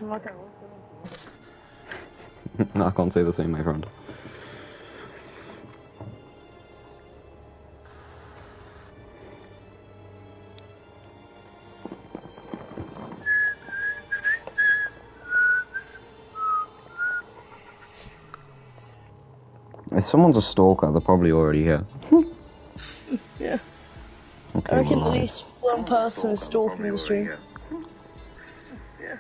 Like I was doing No, I can't say the same, my friend. If someone's a stalker, they're probably already here. Yeah. Okay, I reckon well, at least one person is stalking the stream. Yeah.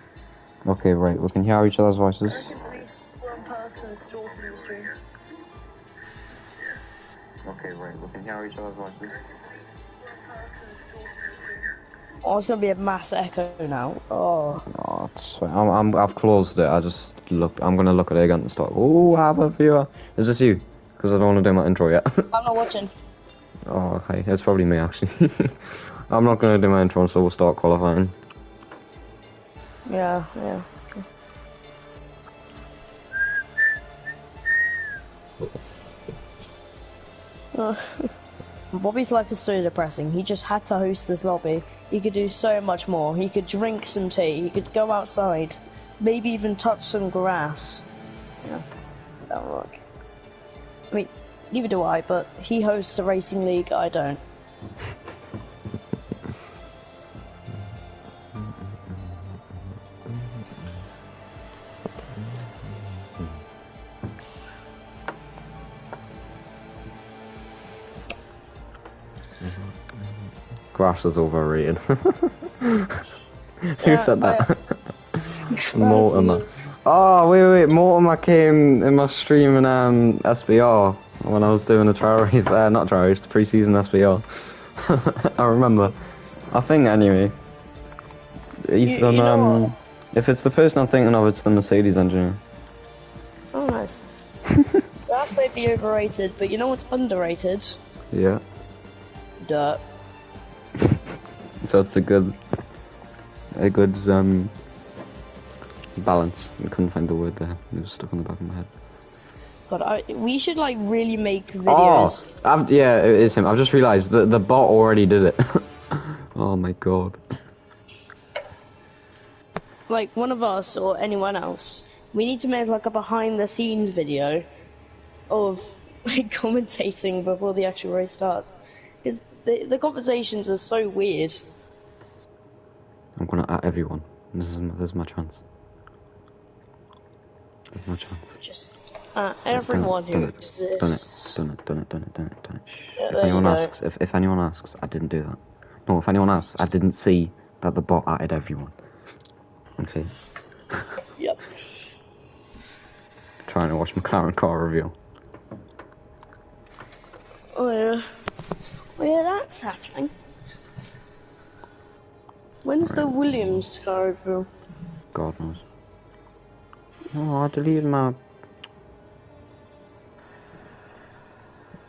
okay, right, we can hear each other's voices. I reckon at least one person is stalking the stream. Okay, right, we can hear each other's voices. Oh, it's gonna be a mass echo now. Oh. Oh, it's fine. I've closed it. I'm gonna look at it again and start. Oh, I have a viewer. Is this you? Because I don't want to do my intro yet. I'm not watching. Oh, okay. It's probably me, actually. I'm not gonna do my intro, so we'll start qualifying. Yeah, yeah. Bobby's life is so depressing. He just had to host this lobby. He could do so much more. He could drink some tea. He could go outside. Maybe even touch some grass. Yeah, that would work. I mean, neither do I, but he hosts a racing league, I don't. Grass is overrated. Who said that? Mortimer. Oh, wait, Mortimer came in my stream in SBR when I was doing the trial race, not trial race, the pre-season SBR. I remember. I think anyway. He's done, if it's the person I'm thinking of, it's the Mercedes engineer. Oh, nice. Grass may be overrated, but you know what's underrated? Yeah. Dirt. So it's a good balance. I couldn't find the word there. It was stuck on the back of my head. God, we should like really make videos. Oh, yeah, it is him. I've just realised the bot already did it. Oh my god. Like one of us or anyone else, we need to make like a behind-the-scenes video of like commentating before the actual race starts, because the conversations are so weird. I'm gonna at everyone. This is my chance. This is my chance. Just everyone who exists. Done it. Shh. Yeah, If anyone there you asks, if anyone asks, I didn't do that. No, if anyone asks, I didn't see that the bot added everyone. Okay. Yep. Trying to watch McLaren car review. Oh yeah. Oh yeah, that's happening. When's the Williams car review? God knows. Oh, I deleted my...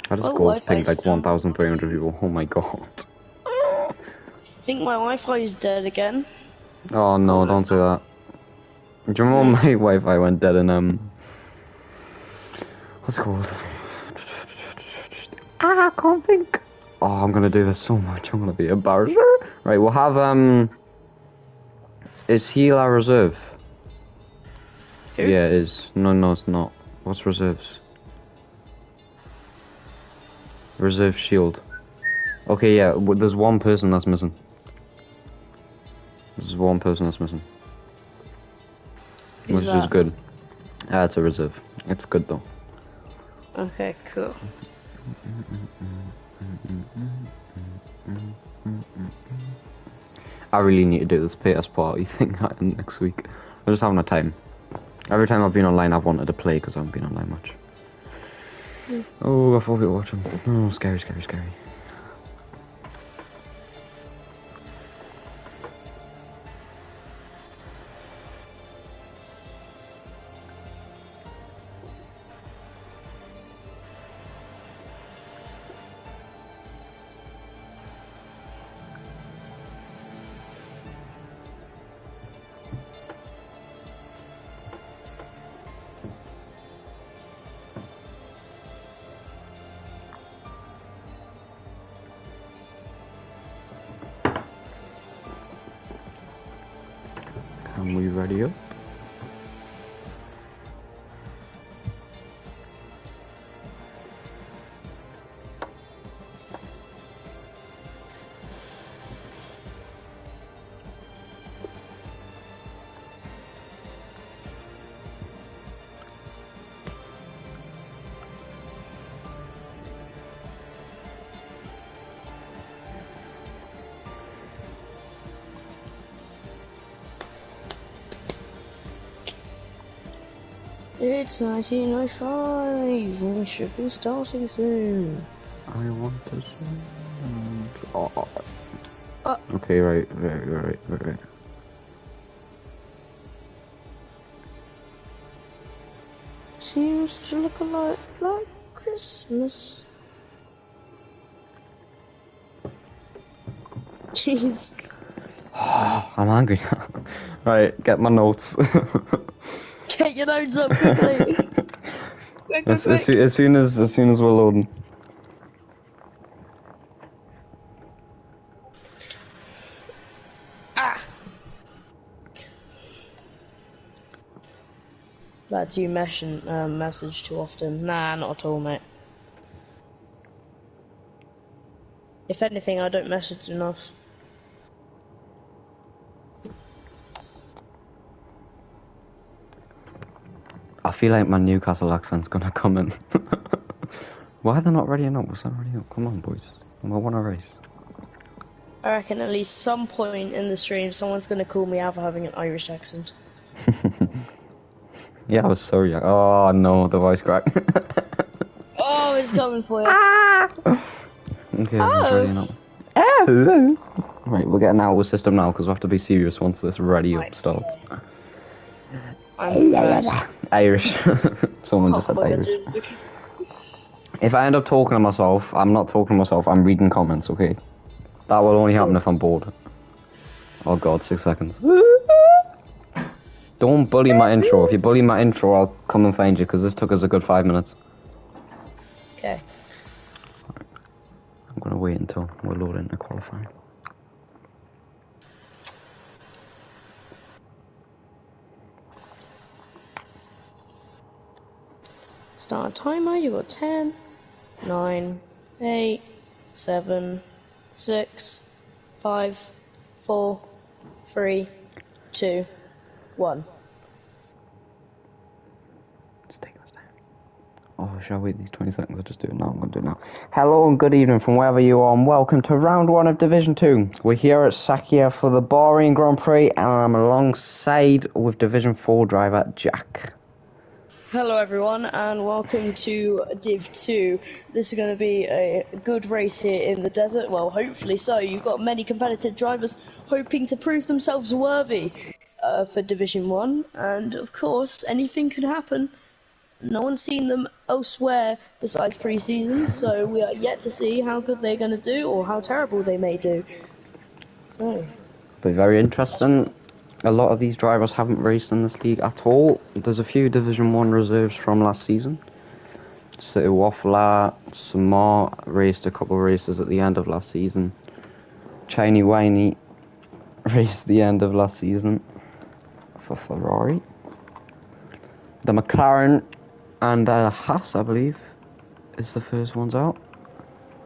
I just ghosted pinged like 1,300 people. Oh my god. I think my Wi-Fi is dead again. Oh no, don't say that. Do you remember when my Wi-Fi went dead in what's it called? I can't think. Oh, I'm gonna do this so much. I'm gonna be embarrassed. Right, we'll have is heal our reserve? Who? Yeah, it is. No, it's not. What's reserves? Reserve shield. Okay, yeah. There's one person that's missing. There's one person that's missing. Which is good. It's a reserve. It's good though. Okay, cool. I really need to do this PS party thing next week. I'm just having a time. Every time I've been online, I've wanted to play because I haven't been online much. Oh, I thought we were watching. Oh, scary. Can we ready up? It's 1905, and we should be starting soon. I want to sing. Oh. Uh, Okay, right. Seems to look a lot like Christmas. Jeez. I'm angry now. Right, get my notes. Get your notes up quickly. Quick. As soon as we're loading. Ah. That's you message too often. Nah, not at all, mate. If anything, I don't message enough. I feel like my Newcastle accent's gonna come in. Why are they not ready up? What's that ready up? Come on, boys. I want a race. I reckon at least some point in the stream, someone's gonna call me out for having an Irish accent. Yeah, I was sorry. Oh no, the voice crack. Oh, it's coming for you. Okay, ready up. Oh. Right, we're getting out of the system now because we have to be serious once this ready up starts. I'm Irish. Someone just said Irish. If I end up talking to myself, I'm not talking to myself, I'm reading comments, okay? That will only happen if I'm bored. Oh god, 6 seconds. Don't bully my intro. If you bully my intro, I'll come and find you, because this took us a good 5 minutes. Okay. I'm gonna wait until we're loading to qualifying. Start a timer, you got 10, 9, 8, 7, 6, 5, 4, 3, 2, 1. Just take this down. Oh, shall I wait these 20 seconds? I'll just do it now. I'm gonna do it now. Hello and good evening from wherever you are, and welcome to round 1 of Division 2. We're here at Sakia for the Bahrain Grand Prix, and I'm alongside with Division 4 driver Jack. Hello everyone and welcome to Div 2. This is going to be a good race here in the desert. Well, hopefully so. You've got many competitive drivers hoping to prove themselves worthy for Division 1. And of course, anything can happen. No one's seen them elsewhere besides pre-season, so we are yet to see how good they're going to do or how terrible they may do. So, Be very interesting. A lot of these drivers haven't raced in this league at all. There's a few Division 1 reserves from last season. So Waffler, Samar raced a couple of races at the end of last season. Chiney Winey raced the end of last season for Ferrari. The McLaren and the Haas, I believe, is the first ones out.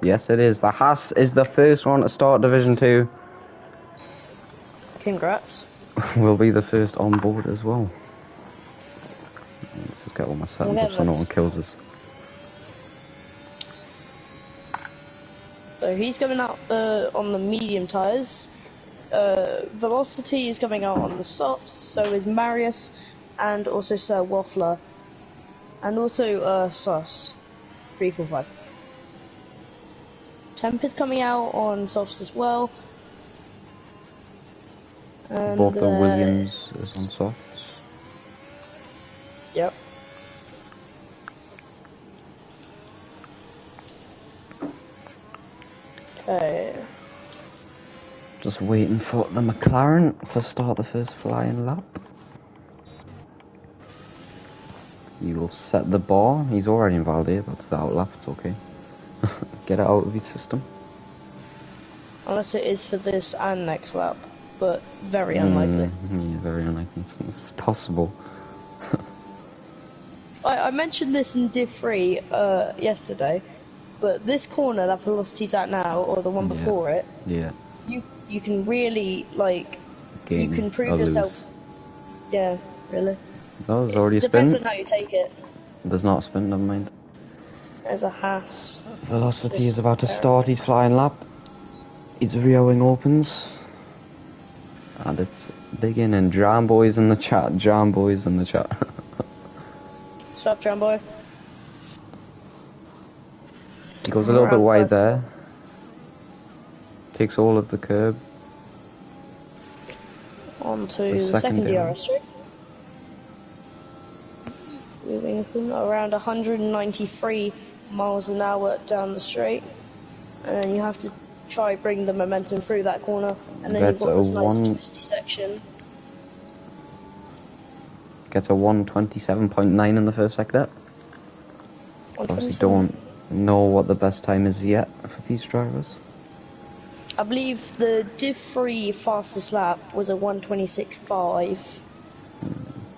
Yes, it is. The Haas is the first one to start Division 2. congrats. Will be the first on board as well. Let's just get all my settings up so no one kills us. So he's coming out on the medium tyres. Velocity is coming out on the softs, so is Marius, and also Sir Waffler. And also Sauce. 345. Temp is coming out on softs as well. And Both the Williams is on softs. Yep. Okay. Just waiting for the McLaren to start the first flying lap. You will set the bar. He's already in Valdir. That's the out lap. It's okay. Get it out of his system. Unless it is for this and next lap. But very unlikely. Yeah, very unlikely. It's possible. I mentioned this in Div 3 yesterday, but this corner that Velocity's at now, or the one before it, you can really, like, you can prove yourself. Yeah, really. Oh, there's already a spin. Depends on how you take it. There's not a spin, never mind. There's a Haas. Velocity is about to start his flying lap. His rear-wing opens. And it's digging, and Jam Boys in the chat, Jam Boys in the chat. Stop, Jumbo. He goes a little bit wide First there. one. Takes all of the curb. On to the second DRS straight. Moving around 193 miles an hour down the straight. And then you have to try bring the momentum through that corner. And then you've got this nice twisty section. Gets a 127.9 in the first sector. Obviously don't know what the best time is yet for these drivers. I believe the Div 3 fastest lap was a 126.5.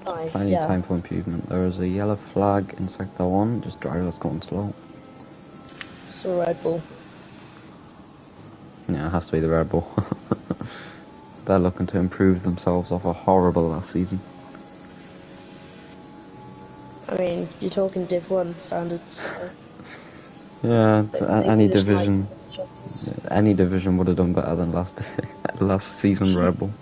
Plenty of time for improvement. There is a yellow flag in sector 1, just drivers going slow. It's a Red Bull. Yeah, it has to be the Red Bull. They're looking to improve themselves off a horrible last season. I mean, you're talking Div 1 standards. So yeah, any division would have done better than last season Red Bull.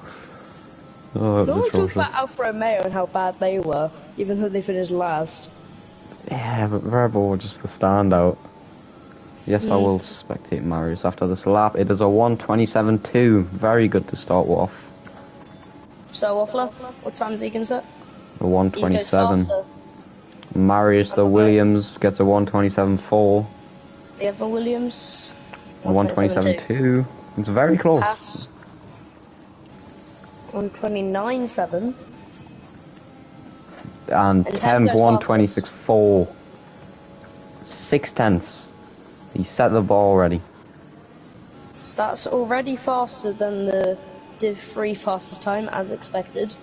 Oh, it was atrocious. Talk about Alfa Romeo and how bad they were, even though they finished last. Yeah, but Red Bull were just the standout. Yes, I will spectate Marius after this lap. It is a 127.2. Very good to start off. So, Waffler, what time is he going to set? A 127. Marius, the Williams, gets a 127.4. The other Williams, a 127.2. It's very close. Pass. 129.7. And Temp 126.4. 6/10. He set the ball already. That's already faster than the Div 3 fastest time, as expected.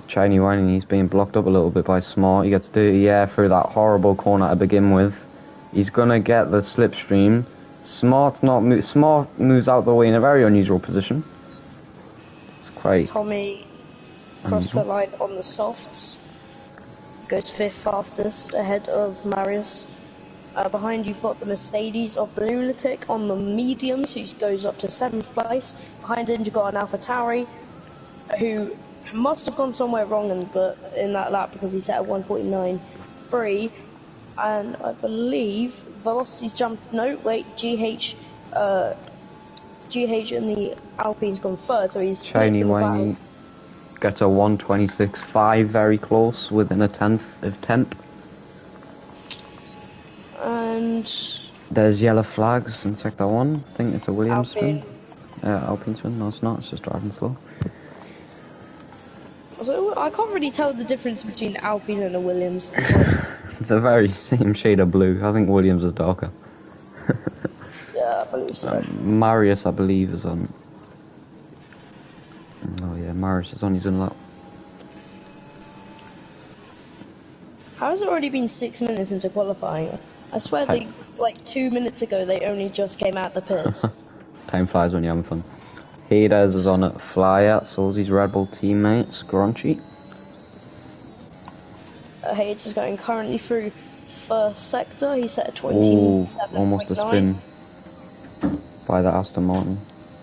Shiny whining, he's being blocked up a little bit by Smart. He gets dirty air through that horrible corner to begin with. He's gonna get the slipstream. Smart moves out the way in a very unusual position. It's quite. Tommy crossed the line on the softs. Goes 5th fastest ahead of Marius. Behind you've got the Mercedes of the Lunatic on the mediums, who goes up to 7th place. Behind him you've got an AlphaTauri, who must have gone somewhere wrong in that lap because he set a 149.3. And I believe Velocity's jumped. No, wait, GH in the Alpine's gone third, so he's Shiny whiny gets a 126.5, very close, within a 10th of Temp. And there's yellow flags in sector 1. I think it's a Williams spin. Alpine spin. No, it's not. It's just driving slow. So I can't really tell the difference between Alpine and a Williams. It's a very same shade of blue. I think Williams is darker. Yeah, I believe so. Marius, I believe, is on. Oh yeah, Marius is on his own lap. How has it already been 6 minutes into qualifying? I swear like 2 minutes ago they only just came out the pits. Time flies when you're having fun. Hades is on a flyer, so is his Red Bull teammate, Scrunchy. Hades is going currently through first sector. He set a 27.9. Almost a spin by the Aston Martin.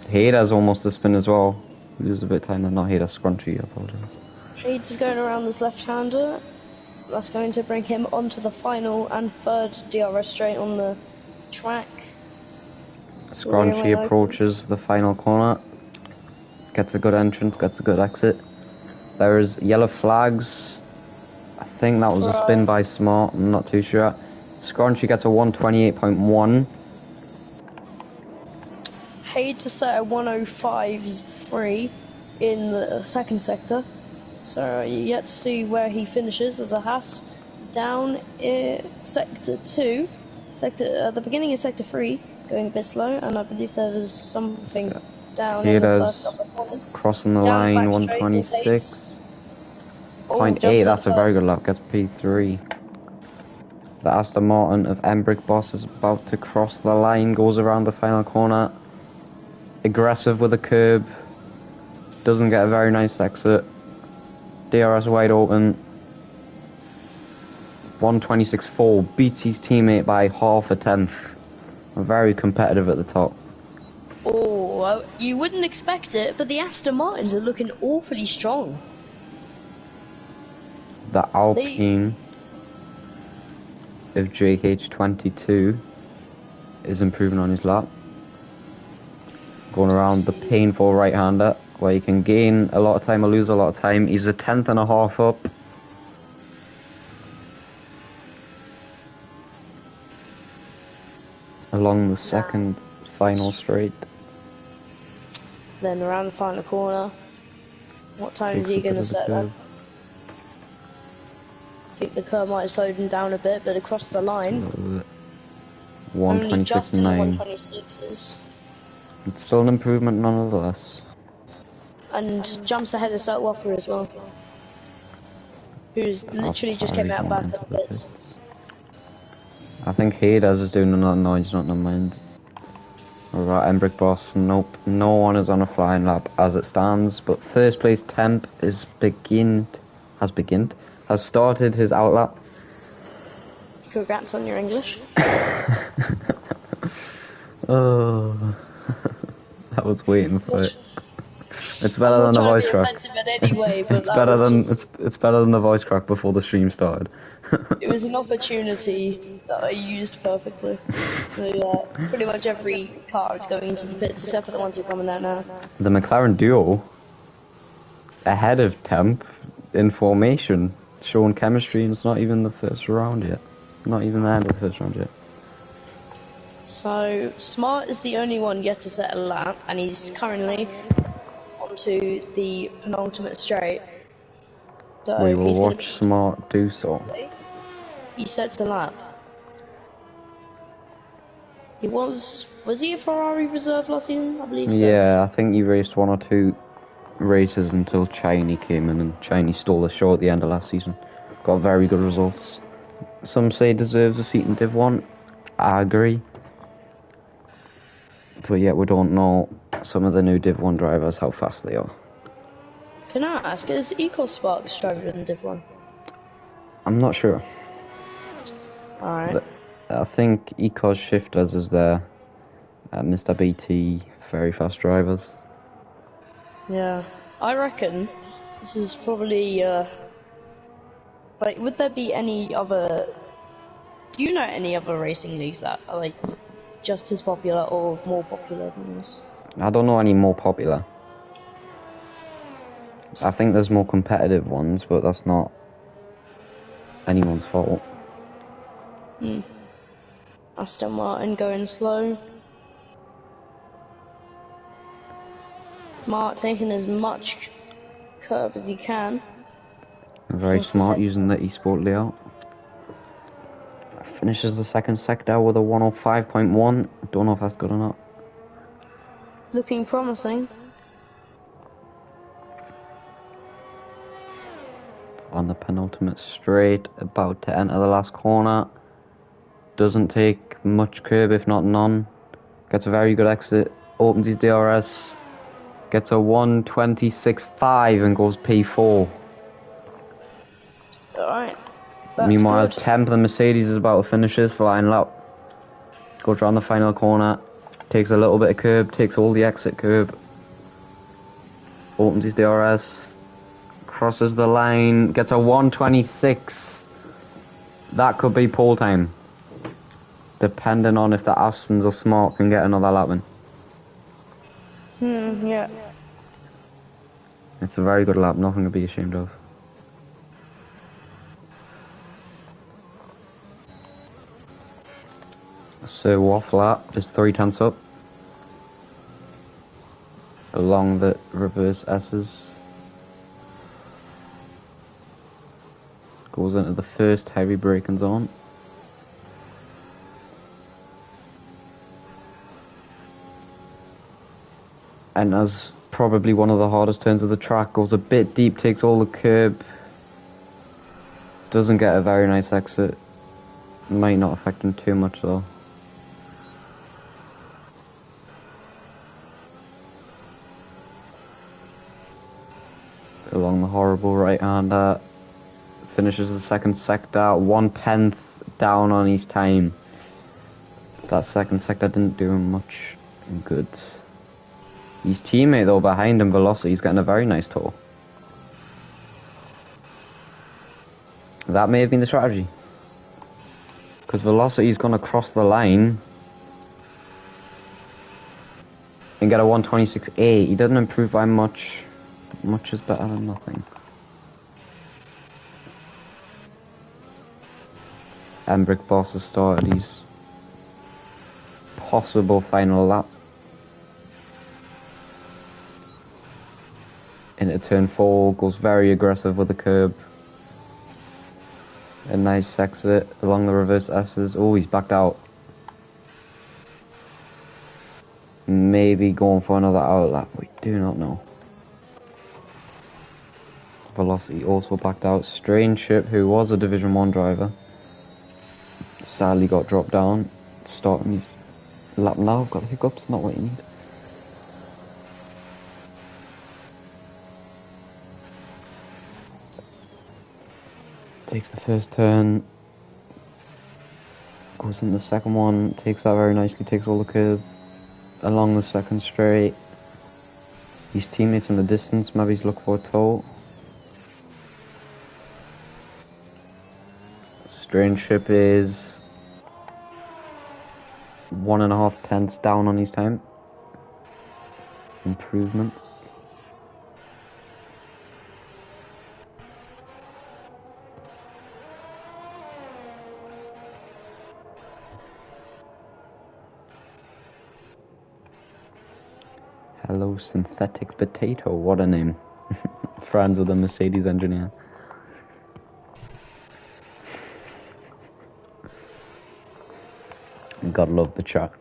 Hades almost a spin as well. He was a bit tighter, not Hades, Scrunchy, I apologise. Hades is going around this left-hander. That's going to bring him onto the final and third DRS straight on the track. Scrunchy approaches the final corner. Gets a good entrance, gets a good exit. There's yellow flags. I think that was a spin by Smart, I'm not too sure. Scrunchy gets a 128.1. Hades to set a 105.3 in the second sector. So you yet to see where he finishes. There's a Haas down in sector 2. The beginning of sector 3, going a bit slow, and I believe there was something down in the first couple of corners. Crossing the line, 126.8. That's a very good lap. Gets P3. The Aston Martin of Embrick Boss is about to cross the line. Goes around the final corner. Aggressive with a curb. Doesn't get a very nice exit. DRS wide open. 126.4. Beats his teammate by half a tenth. Very competitive at the top. Oh, well, you wouldn't expect it, but the Aston Martins are looking awfully strong. The Alpine if JH22 is improving on his lap. Going around the painful right-hander, where you can gain a lot of time or lose a lot of time. He's a 10th and a half up. Along the second final straight. Then around the final corner. What time is he going to set that? I think the curve might have slowed him down a bit, but across the line, only just in the 126s. It's still an improvement nonetheless. And jumps ahead of Saltwater as well, who's literally just came out back at the pits. I think Hades is doing another noise, not no mind. Alright, Embrick Boss, nope, no one is on a flying lap as it stands, but first place Temp has started his outlap. Congrats on your English. Oh, I was waiting for it. It's better than the voice crack. It's better than the voice crack before the stream started. It was an opportunity that I used perfectly. So pretty much every car is going into the pits except for the ones who are coming out now. The McLaren duo ahead of Temp in formation, showing chemistry, and it's not even the first round yet. Not even the end of the first round yet. So Smart is the only one yet to set a lap, and he's currently onto the penultimate straight. So we will watch Smart do so. He sets a lap. Was he a Ferrari reserve last season? I believe so. Yeah, I think he raced 1 or 2 races until Chiney came in, and Chiney stole the show at the end of last season. Got very good results. Some say deserves a seat in Div 1. I agree. But yet we don't know some of the new Div 1 drivers, how fast they are. Can I ask, is EcoSpark driver in Div 1? I'm not sure. Alright. I think Ecos Shifters is there. Mr. BT, very fast drivers. Yeah. I reckon this is probably, like, would there be any other... Do you know any other racing leagues that are, like, just as popular or more popular than this? I don't know any more popular. I think there's more competitive ones, but that's not anyone's fault. Aston Martin going slow. Smart taking as much curb as he can. Very smart using the eSport layout. Finishes the second sector with a 105.1. Don't know if that's good or not. Looking promising. On the penultimate straight, about to enter the last corner. Doesn't take much curb, if not none. Gets a very good exit, opens his DRS, gets a 126.5 and goes P4. Alright. Meanwhile, good. Temp, the Mercedes, is about to finish his flying lap. Goes around the final corner, takes a little bit of curb, takes all the exit curb, opens his DRS, crosses the line, gets a 126. That could be pole time, depending on if the Astons or Smart can get another lap in. Yeah. It's a very good lap, nothing to be ashamed of. So Waff lap is 3/10 up along the reverse S's. Goes into the first heavy braking zone. And as probably one of the hardest turns of the track, goes a bit deep, takes all the curb. Doesn't get a very nice exit. Might not affect him too much though. Along the horrible right-hander. Finishes the second sector, 1/10 down on his time. That second sector didn't do him much good. His teammate though behind him, Velocity, is getting a very nice tour. That may have been the strategy. Because velocity's gonna cross the line and get a 126.8. He doesn't improve by much. Much is better than nothing. Embrick Boss has started his possible final lap. Into turn 4, goes very aggressive with the curb. A nice exit along the reverse S's. Oh, he's backed out. Maybe going for another out lap. We do not know. Velocity also backed out. Strange Ship, who was a Division 1 driver, sadly got dropped down. Starting his lap now. Got the hiccups, not what you need. Takes the first turn. Goes in the second one. Takes that very nicely. Takes all the curve along the second straight. His teammates in the distance. Maybe he's looking for a tow. Strange Ship is 1.5 tenths down on his time. Improvements. Hello, Synthetic Potato. What a name. Friends with a Mercedes engineer. God love the chat.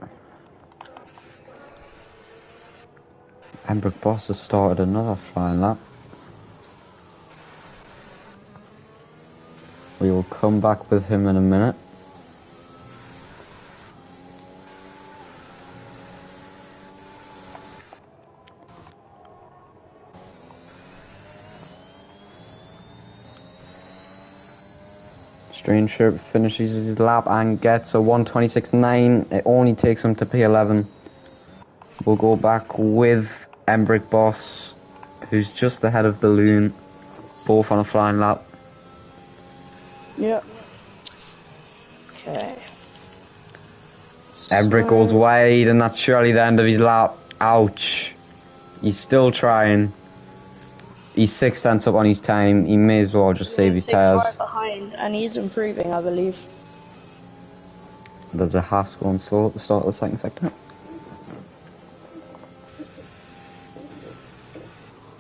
Embrick Boss has started another flying lap. We will come back with him in a minute. Strange Ship finishes his lap and gets a 126.9. It only takes him to P11. We'll go back with Embrick Boss, who's just ahead of Balloon, both on a flying lap. Yep. Okay. Embrick goes wide, and that's surely the end of his lap. Ouch. He's still trying. He's 6 tenths up on his time. He may as well just save his tyres. Right behind, and he's improving, I believe. There's a half going slow at the start of the second sector.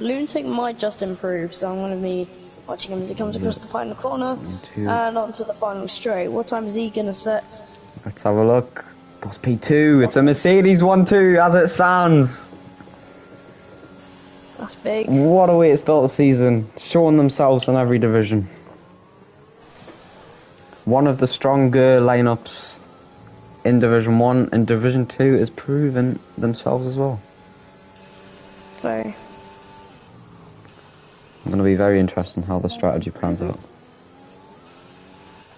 Lunatic might just improve, so I'm going to be watching him as he comes across the final corner and onto the final straight. What time is he going to set? Let's have a look. Boss P2. It's a Mercedes 1-2 as it stands. That's big. What a way to start the season. Showing themselves in every division. One of the stronger lineups in Division 1 and Division 2 is proving themselves as well. Very. It's going to be very interesting how the strategy plans out.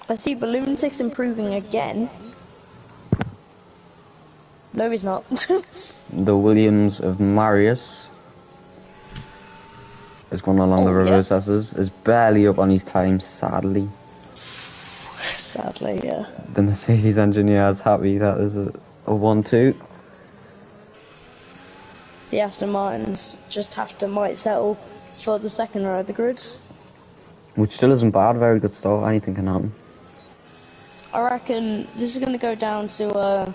I see Balloontic's improving again. No, he's not. The Williams of Marius is going along the reverse S's. Is barely up on his time, sadly. Sadly, yeah. The Mercedes engineer is happy that there's a 1-2. The Aston Martins just might settle for the second row of the grid. Which still isn't bad, very good start, anything can happen. I reckon this is going to go down to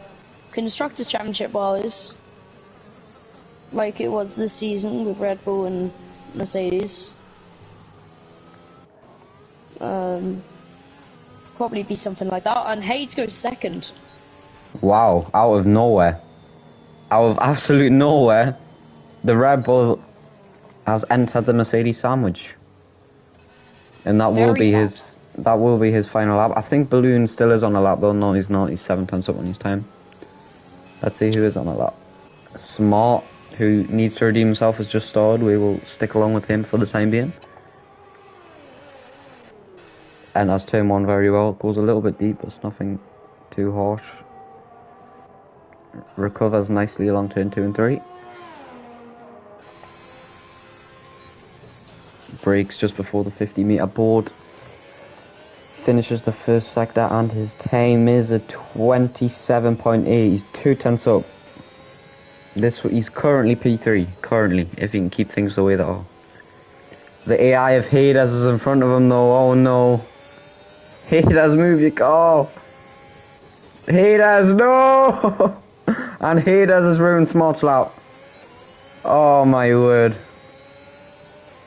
Constructors' Championship wise, like it was this season with Red Bull and Mercedes. Probably be something like that, and Hayes goes second. Wow, out of nowhere. Out of absolute nowhere, the Red Bull has entered the Mercedes sandwich. And that will be his final lap. I think Balloon still is on a lap though. No, he's not. He's 7 tenths up on his time. Let's see who is on a lap. Smart, who needs to redeem himself, has just started. We will stick along with him for the time being. And as turn 1 very well. Goes a little bit deep, but it's nothing too harsh. Recovers nicely along turn 2 and 3. Brakes just before the 50-meter board. finishes the first sector, and his time is a 27.8. He's 2/10 up. He's currently P3. Currently, if he can keep things the way they are. The AI of Hades is in front of him, though. Oh no! Hades, move your car! Hades, no! And Hades has ruined Smart Slap. Oh my word.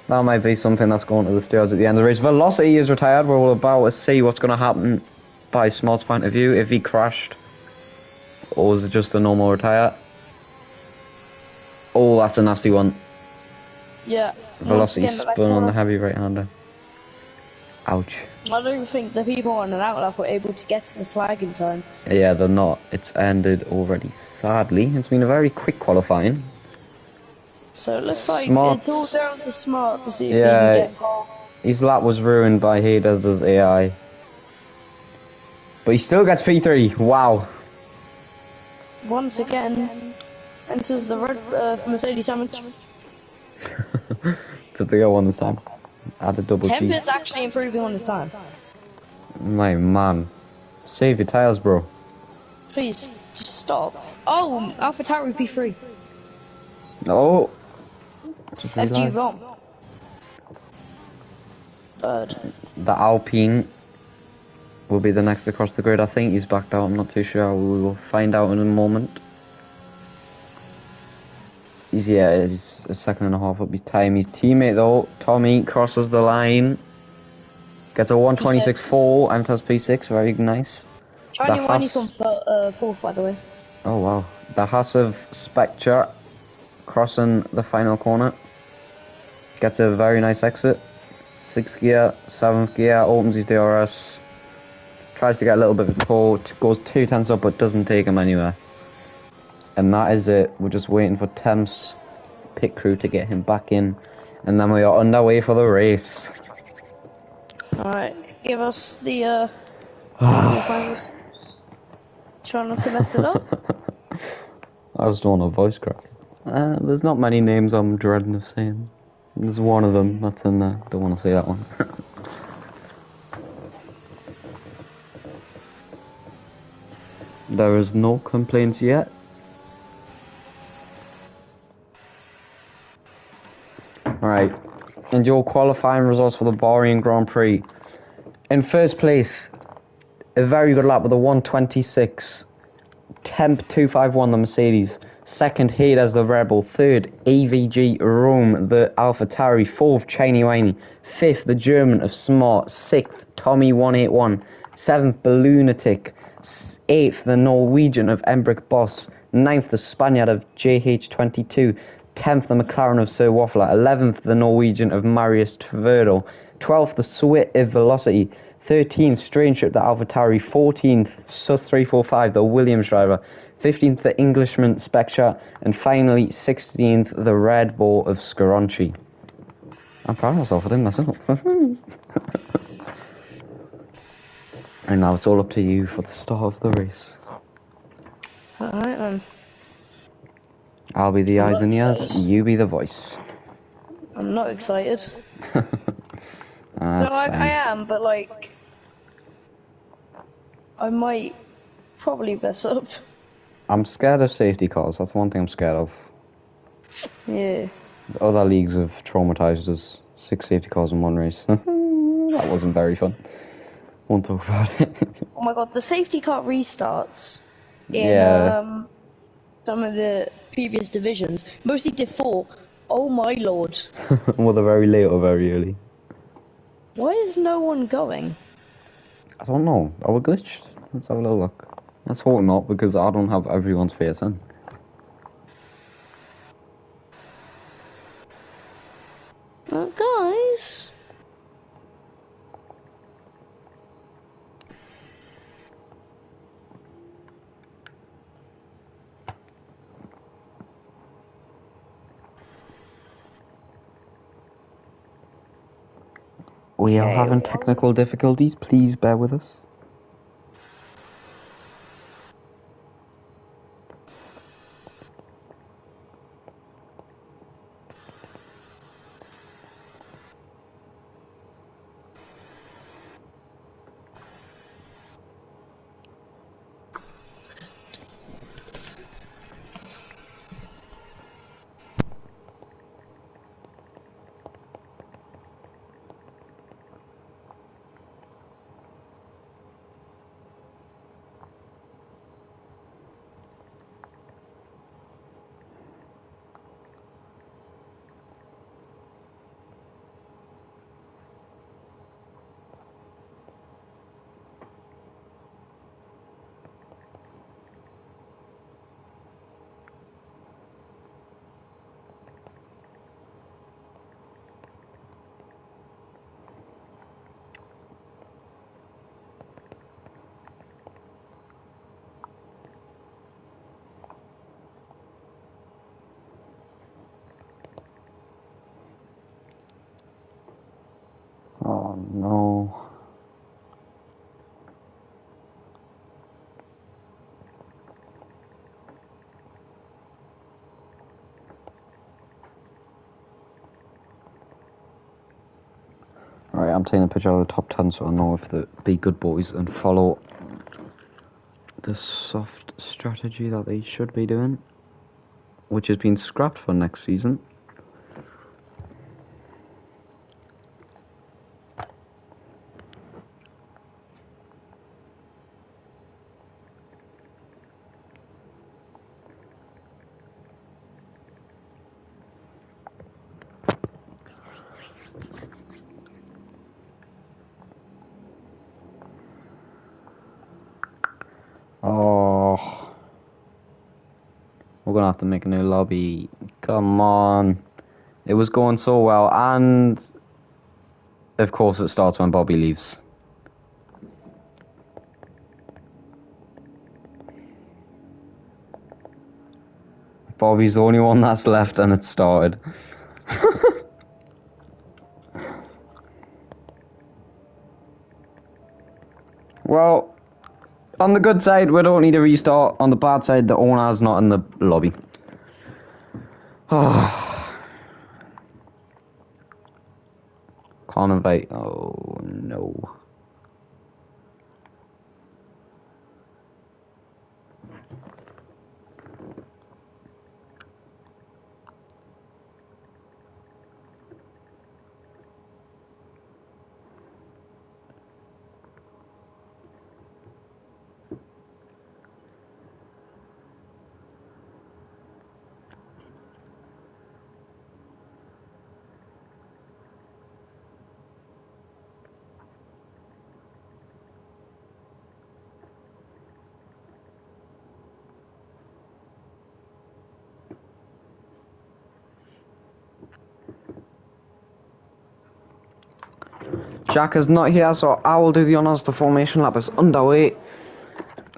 That might be something that's going to the stewards at the end of the race. Velocity is retired. We're about to see what's going to happen by Smart's point of view. If he crashed, or was it just a normal retire? Oh, that's a nasty one. Yeah. Velocity spun on the heavy right-hander. Ouch. I don't think the people on an outlap were able to get to the flag in time. Yeah, they're not. It's ended already. Sadly, it's been a very quick qualifying. So it looks like it's all down to Smart to see if he can get pole. His lap was ruined by Hades' AI. But he still gets P3. Wow. Once again, enters the red Mercedes sandwich. Did they go on this time? Add a double cheese. Temp is actually improving on this time. My man. Save your tires, bro. Please, just stop. Oh, AlphaTauri P3. No. FG wrong. Third. The Alpine will be the next across the grid. I think he's backed out. I'm not too sure. We will find out in a moment. He's a second and a half up his time. His teammate though, Tommy, crosses the line. Gets a 126.4 and has P6. Very nice. Charlie Winey's gone fourth, by the way. Oh wow. The Haas of Spectre crossing the final corner. Gets a very nice exit. 6th gear, 7th gear, opens his DRS. Tries to get a little bit of a pull, goes 2/10 up but doesn't take him anywhere. And that is it. We're just waiting for Thames pit crew to get him back in. And then we are underway for the race. Alright, give us the try not to mess it up. I just don't want a voice crack. There's not many names I'm dreading of saying. There's one of them that's in there. Don't want to say that one. There is no complaints yet. Alright. And your qualifying results for the Bahrain Grand Prix. In first place, a very good lap with a 126. Temp 251, the Mercedes. Second, Hades the Rebel. Third, AVG Rome, the AlphaTauri. Fourth, Chiney Winey. Fifth, the German of Smart. Sixth, Tommy 181. Seventh, Balloonatic. Eighth, the Norwegian of Embrick Boss. Ninth, the Spaniard of JH22. 10th, the McLaren of Sir Waffler. 11th, the Norwegian of Marius Tverdo. 12th, the Swit of Velocity. 13th, Strange Ship, the AlphaTauri. 14th, Sus 345, the Williams driver. 15th, the Englishman Spectre. And finally, 16th, the Red Bull of Scaronci. I'm proud of myself, I didn't mess up. And now it's all up to you for the start of the race. Alright then. I'll be the eyes and ears, you be the voice. I'm not excited. No, I am, but like, I might probably mess up. I'm scared of safety cars, that's one thing I'm scared of. Yeah. Other leagues have traumatized us. 6 safety cars in one race. That wasn't very fun. Won't talk about it. Oh my god, the safety car restarts in some of the previous divisions. Mostly Div 4. Oh my lord. Whether very late or very early. Why is no one going? I don't know. Are we glitched? Let's have a little look. Let's hope not, because I don't have everyone's PSN. Guys. We are having technical difficulties. Please bear with us. No. Right, I'm taking a picture of the top 10 so I know if they be good boys and follow the soft strategy that they should be doing, which has been scrapped for next season. Oh, we're gonna have to make a new lobby. Come on. It was going so well, and of course it starts when Bobby leaves. Bobby's the only one that's left and it started. Well, on the good side, we don't need a restart. On the bad side, the owner's not in the lobby. Oh. Can't invite. Oh, no. Jack is not here, so I will do the honours. The formation lap is underway.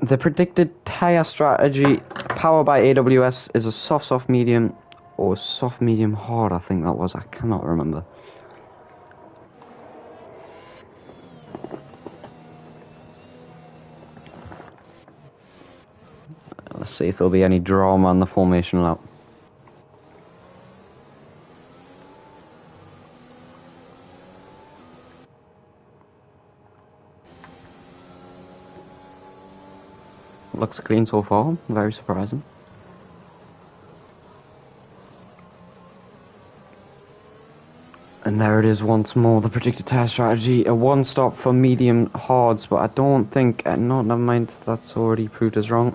The predicted tyre strategy, powered by AWS, is a soft, medium, or soft, medium, hard, I think that was. I cannot remember. Let's see if there'll be any drama on the formation lap. Looks clean so far, very surprising. And there it is once more, the predicted tyre strategy, a one stop for medium hards, but I don't think, no, never mind, that's already proved us wrong.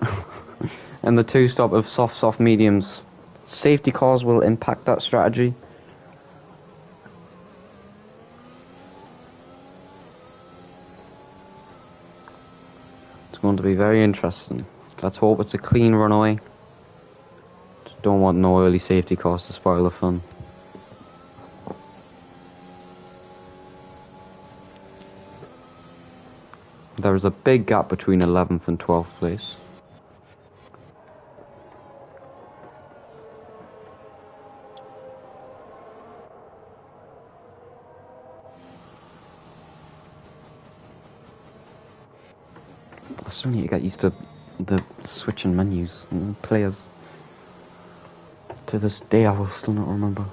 And the two stop of soft, mediums. Safety cars will impact that strategy. Going to be very interesting. Let's hope it's a clean runaway. Just don't want no early safety cars to spoil the fun. There is a big gap between 11th and 12th place. I still need to get used to the switching menus and players. To this day I will still not remember.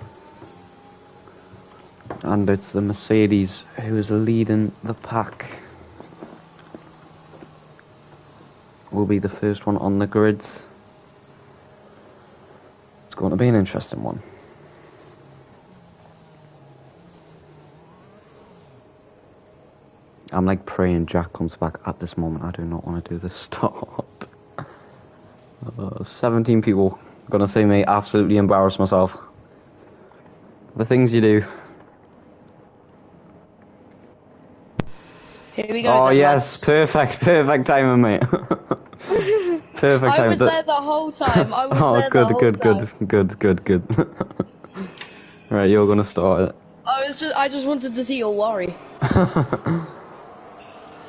And it's the Mercedes who is leading the pack. Will be the first one on the grids. It's going to be an interesting one. I'm like praying Jack comes back at this moment. I do not want to do this start. 17 people gonna see me absolutely embarrass myself. The things you do. Here we go. Oh yes, perfect timing, mate. Perfect timing. I was there the whole time. I was there the whole time. Good. Right, you're gonna start it. I just wanted to see your worry.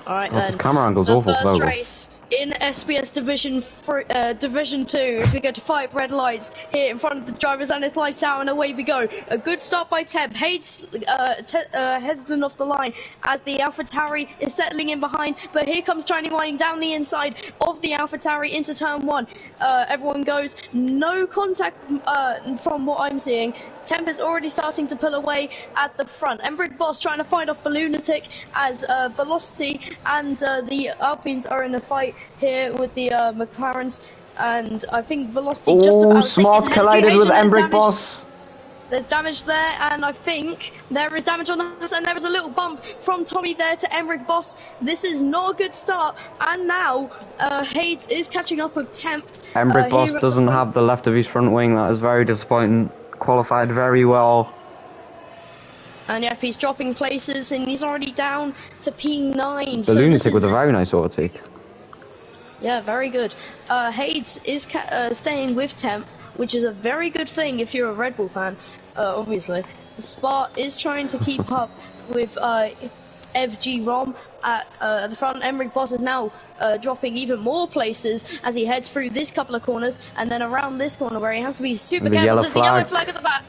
Alright then. This camera angle's awful. First race. in SBS Division 2 as we go to 5 red lights here in front of the drivers, and it's lights out and away we go. A good start by Temp. Hayes hesitant off the line as the AlphaTauri is settling in behind, but here comes Chinese winding down the inside of the AlphaTauri into turn 1. Everyone goes, no contact from what I'm seeing. Temp is already starting to pull away at the front. Emmerich Boss trying to fight off Balloonatic as Velocity and the Alpines are in a fight here with the McLarens, and I think Velocity just about Smart collided with Emmerich Boss. There's damage there, and I think there is damage on the house, and there is a little bump from Tommy there to Emmerich Boss. This is not a good start, and now Hayes is catching up with Temp. Emmerich Boss doesn't have the left of his front wing. That is very disappointing. Qualified very well. And yep, he's dropping places, and he's already down to P9. The Lunatic with a very nice overtake. Yeah, very good. Hayes is staying with Temp, which is a very good thing if you're a Red Bull fan, obviously. Spa is trying to keep up with FG Rom at the front. Emmerich Boss is now dropping even more places as he heads through this couple of corners, and then around this corner where he has to be super careful. There's the yellow flag at the back.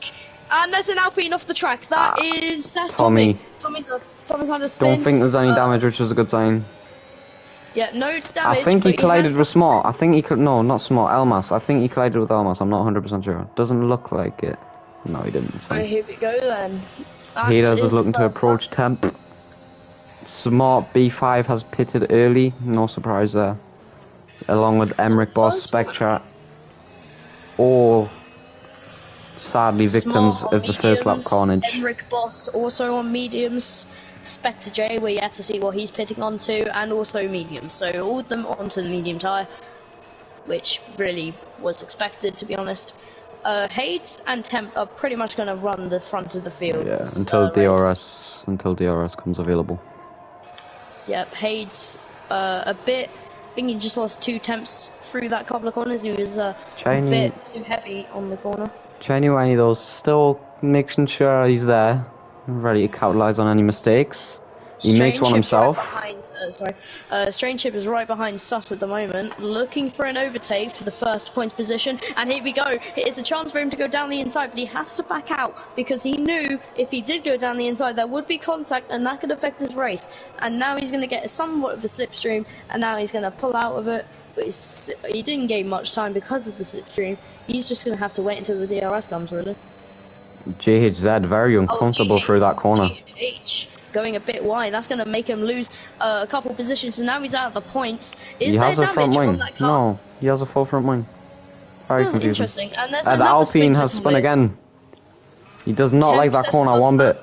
And there's an Alpine off the track. That's Tommy. Tommy's had a spin. Don't think there's any damage, which is a good sign. Yeah, no damage. I think he collided with Smart. I think he could. No, not Smart. Elmas. I think he collided with Elmas. I'm not 100% sure. Doesn't look like it. No, he didn't. It's fine. Here we go then. Heaters is looking to approach Temp. Smart B5 has pitted early. No surprise there. Along with Emmerich Boss, Spectre, or sadly victims of the first lap carnage. Emmerich Boss also on mediums. Spectre J, we're yet to see what he's pitting onto, and also mediums. So all of them onto the medium tyre, which really was expected, to be honest. Hayes and Temp are pretty much going to run the front of the field. Yeah, until DRS comes available. Yep, Hayes a bit. I think he just lost 2 Temps through that couple of corners. He was a bit too heavy on the corner. Genuinely though, still making sure he's there, ready to capitalise on any mistakes. He makes one himself. Strange Chip is right behind Sus at the moment, looking for an overtake for the first points position. And here we go. It's a chance for him to go down the inside, but he has to back out because he knew if he did go down the inside, there would be contact, and that could affect his race. And now he's going to get somewhat of a slipstream, and now he's going to pull out of it. But he didn't gain much time because of the slipstream. He's just going to have to wait until the DRS comes, really. JHZ very uncomfortable through that corner. GH going a bit wide. That's going to make him lose a couple positions, and now he's out of the points. He has a front wing. No, he has a full front wing. Very confusing. Interesting. And there's the Alpine has spun again. He does not like that corner one bit.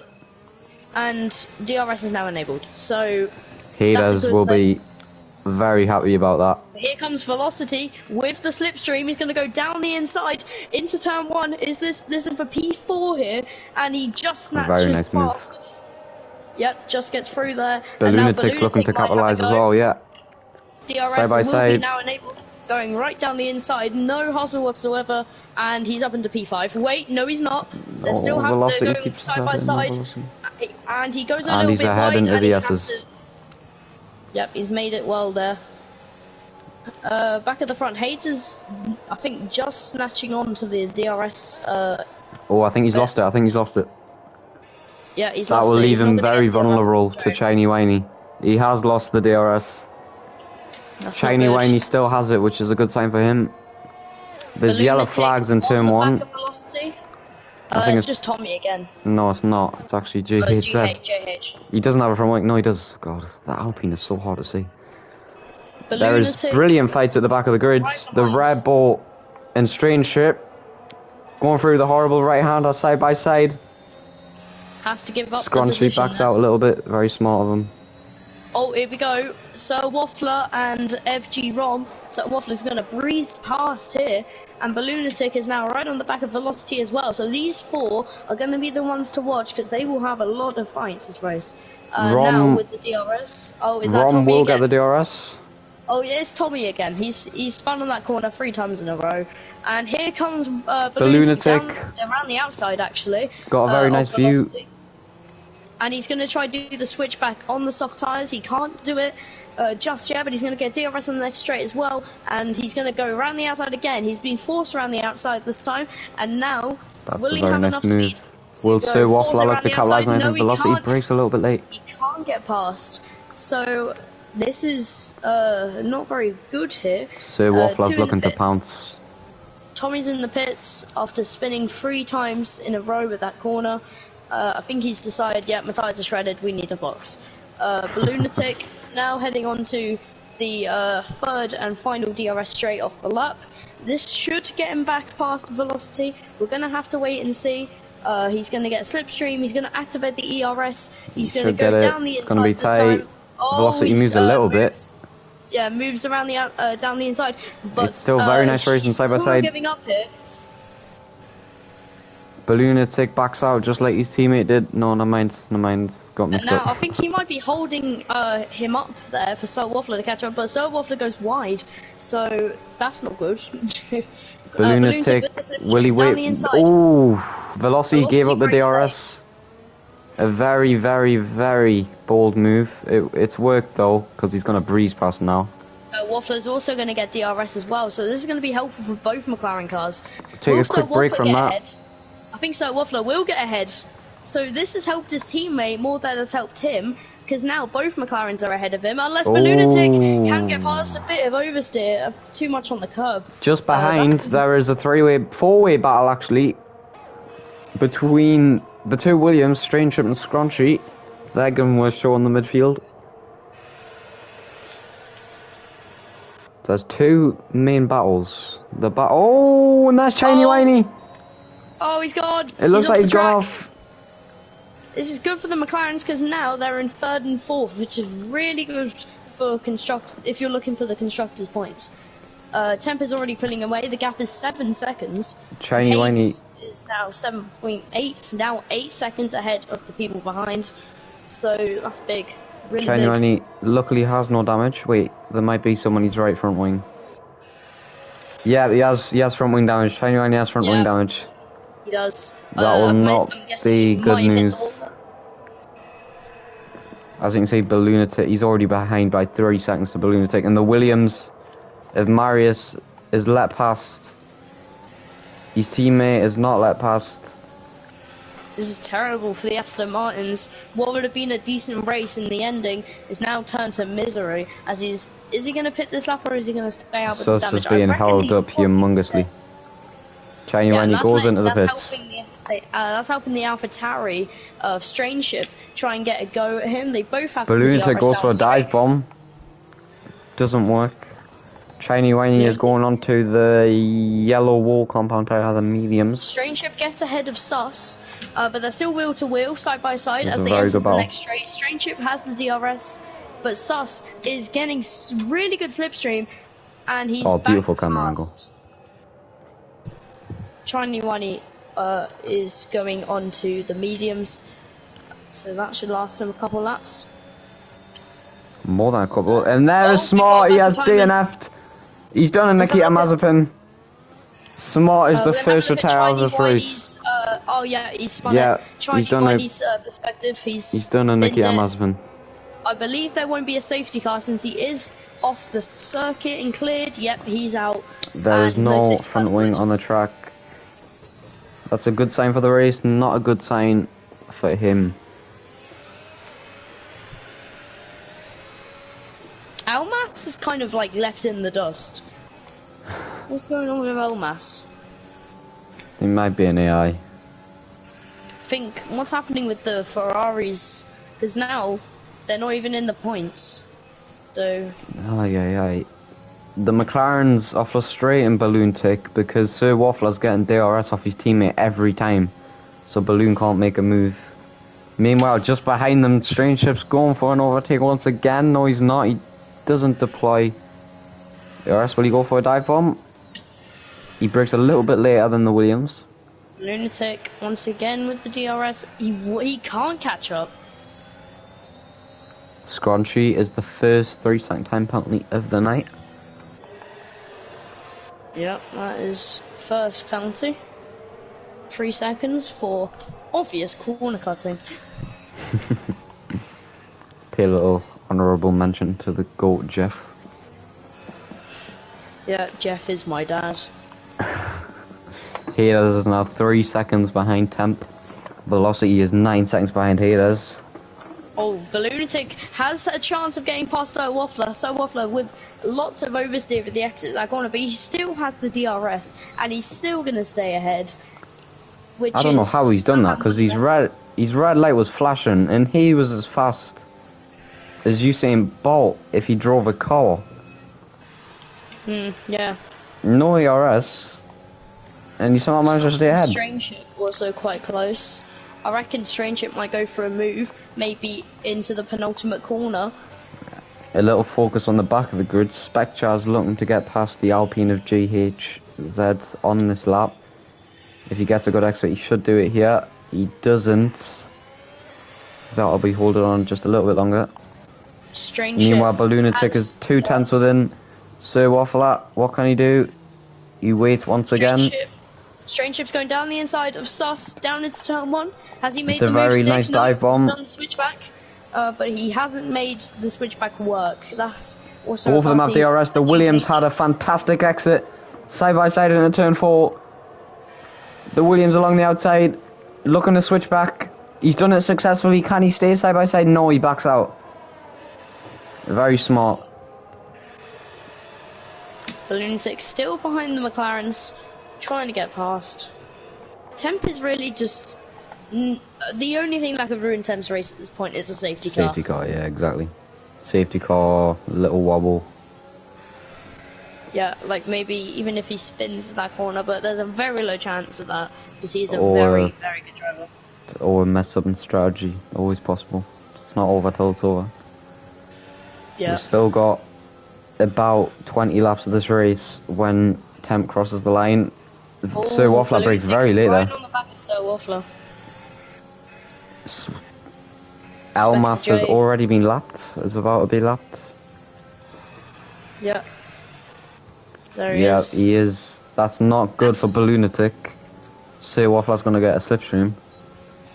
And DRS is now enabled. So Haters will be very happy about that. Here comes Velocity with the slipstream. He's going to go down the inside into turn 1. Is this is for P4 here, and he just snatches past. Yep, just gets through there. Balloonatic's looking to capitalise as well, yeah. DRS will be now enabled, going right down the inside, no hustle whatsoever, and he's up into P5. Wait, no he's not. They're still they're going side by side, and he goes a little bit wide, and he has to... Yep, he's made it well there. Back at the front, Hayes is, I think, just snatching on to the DRS. I think he's lost it. Yeah, he's lost it. That will leave him very vulnerable to Chiney Winey. He has lost the DRS. Chiney Winey still has it, which is a good sign for him. There's yellow flags in turn 1. I think it's just Tommy again. No, it's not. It's actually JH. He doesn't have a front wing. No, he does. God, that Alpine is so hard to see. There is brilliant fights at the back of the grids. The Red Bull and Strange Ship going through the horrible right-hander side by side. Has to give up the position. Street backs out a little bit. Very smart of him. Oh, here we go. Sir Waffler and FG Rom. Sir Waffler's going to breeze past here. And Balloonatic is now right on the back of Velocity as well. So these 4 are going to be the ones to watch because they will have a lot of fights this race. Now with the DRS. Oh, is that Tommy again? Rom will get the DRS. Oh, yeah, it's Tommy again. He's spun on that corner 3 times in a row. And here comes Balloonatic. Around the outside, actually. Got a very nice view. And he's going to try to do the switchback on the soft tyres. He can't do it. just yet, but he's going to get DRS on the next straight as well, and he's going to go around the outside again. He's been forced around the outside this time, and now will he have enough speed Will to Sir go Waffle force like around to the capitalize outside? on No, his he velocity? can't. Breaks a little bit late. He can't get past. So this is not very good here. Sir Waffle's looking to pounce. Tommy's in the pits after spinning 3 times in a row with that corner. I think he's decided, yeah, my tyres are shredded, we need a box. Lunatic now heading on to the 3rd and final DRS straight off the lap. This should get him back past velocity. We're going to have to wait and see. He's going to get slipstream, he's going to activate the ERS, he's going to go down the inside this time. Oh, velocity moves a little bit. Yeah, moves around the down the inside, but it's still very nice racing side by side. Giving up here. Lunatic backs out just like his teammate did. No, no mind, got mixed now, up. I think he might be holding him up there for Sir Waffler to catch up, but Sir Waffler goes wide, so that's not good. Lunatic, will he wait? Oh, velocity gave up the DRS. A very, very, very bold move. It's worked though, because he's going to breeze past now. Waffler's also going to get DRS as well, so this is going to be helpful for both McLaren cars. Take a quick break from that. Ahead? I think Sir Waffler will get ahead. So this has helped his teammate more than it's helped him, because now both McLarens are ahead of him, unless the Lunatic can get past a bit of oversteer, too much on the curb. Just behind, there is a 4-way battle actually, between the 2 Williams, Strange and Scrunchy. Legan was showing the midfield. There's 2 main battles. Oh, and that's Shiny Whiny! Oh, he's gone! It looks like he's gone off. This is good for the McLarens because now they're in 3rd and 4th, which is really good for if you're looking for the constructors' points. Temp is already pulling away. The gap is 7 seconds. Shiny Whiny is now 7.8, now 8 seconds ahead of the people behind. So that's big, really Shiny big. Whiny luckily has no damage. Wait, there might be someone he's right front wing. Yeah, he has front wing damage. Shiny Whiny has front wing damage. He does. That will not be good news. As you can see, Lunatic, he's already behind by 30 seconds to Lunatic, and the Williams, if Marius is let past, his teammate is not let past. This is terrible for the Aston Martins. What would have been a decent race in the ending is now turned to misery. As is he going to pit this lap or is he going to stay out with the damage? Sus is being held up humongously. Shiny Whiny goes into the pits. That's helping the AlphaTauri of Strange Ship try and get a go at him. They both have Lunatic goes for a dive bomb. Doesn't work. Shiny Whiny is going on to the yellow wall compound tire, the mediums. Strange Ship gets ahead of Sus, but they're still wheel to wheel, side by side as they enter the next straight. Strange Ship has the DRS, but Sus is getting really good slipstream, and he's beautiful camera angle. Shiny Whiny is going on to the mediums, so that should last him a couple laps. More than a couple. And there's Smart, he has DNF'd. He's done a Nikita Mazepin. Smart is the first retire of this race. Oh yeah, he's spun it. Shiny Whiny's perspective, he's done a Nikita Mazepin. I believe there won't be a safety car since he is off the circuit and cleared. Yep, he's out. There is no front wing on the track. That's a good sign for the race, not a good sign for him. Elmas is kind of like left in the dust. What's going on with Elmas? He might be an AI. I think what's happening with the Ferraris, because now they're not even in the points. So. The McLarens are frustrating Balloon Tick because Sir Waffler's getting DRS off his teammate every time, so Balloon can't make a move. Meanwhile, just behind them, Strange Ship's going for an overtake once again. No, he's not. He doesn't deploy DRS. Will he go for a dive bomb? He breaks a little bit later than the Williams. Lunatic once again with the DRS. He can't catch up. Scrunchy is the first 3-second time penalty of the night. Yep, that is first penalty. 3 seconds for obvious corner cutting. Pivotal Honourable mention to the GOAT Jeff. Yeah, Jeff is my dad. Haters is now 3 seconds behind Temp. Velocity is 9 seconds behind Haters. Oh, Lunatic has a chance of getting past Sir Waffler. Sir Waffler with lots of oversteer at the exit of that corner, but he still has the DRS, and he's still going to stay ahead. Which I don't know how he's done that, because his red light was flashing, and he was as fast as Usain Bolt if he drove a car. Yeah. No ERS, and you somehow managed to stay ahead. Strange Ship also quite close. I reckon Strange Ship might go for a move, maybe into the penultimate corner. A little focus on the back of the grid. Spectre's looking to get past the Alpine of GHZ on this lap. If he gets a good exit, he should do it here. He doesn't. That'll be holding on just a little bit longer. Strange Ship. Meanwhile, Lunatic is 2 tenths within Sir Waffler. What can he do? He waits once again. Strange Ship's going down the inside of Sus, down into turn 1. Has he made It's the a move very stick? nice dive bomb. He's done the switchback, but he hasn't made the switchback work. That's also Both of them have DRS. The Williams had a fantastic exit. Side by side into turn 4. The Williams along the outside, looking to switch back. He's done it successfully. Can he stay side by side? No, he backs out. Very smart. Lunatic still behind the McLarens, trying to get past. Temp is really just... the only thing that could ruin Temp's race at this point is a safety car. Safety car, yeah, exactly. Safety car, little wobble. Yeah, like maybe even if he spins that corner, but there's a very low chance of that, because he's a very, very good driver. Or a mess up in strategy, always possible. It's not over till it's over. Yeah. We've still got about 20 laps of this race when Temp crosses the line. Sir Waffler breaks very late there. Right on the back of Sir Waffler. Elmas has already been lapped, is about to be lapped. Yeah. There he is. Yeah, he is. That's not good for Lunatic. Sir Waffler's going to get a slipstream.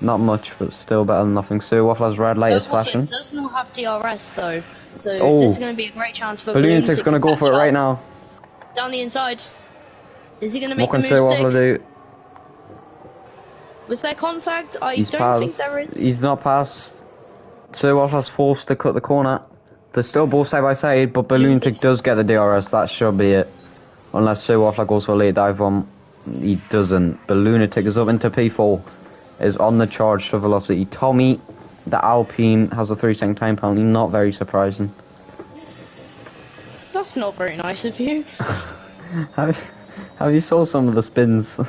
Not much, but still better than nothing. Sir Waffler's red light is flashing. Does not have DRS though, so this is going to be a great chance for Lunatic's going to go for it right now. Down the inside. Is he going to make the move stick? What can Sir Waffler do? Was there contact? I don't think there is. He's not passed. Sir Waffler's forced to cut the corner. They're still both side by side, but Lunatic does get the DRS. That should be it. Unless Sir Waffler goes for a late dive bomb. He doesn't. But Lunatic is up into P4. Is on the charge to Velocity. Tommy, the Alpine, has a 3-second time penalty. Not very surprising. That's not very nice of you. Have you saw some of the spins?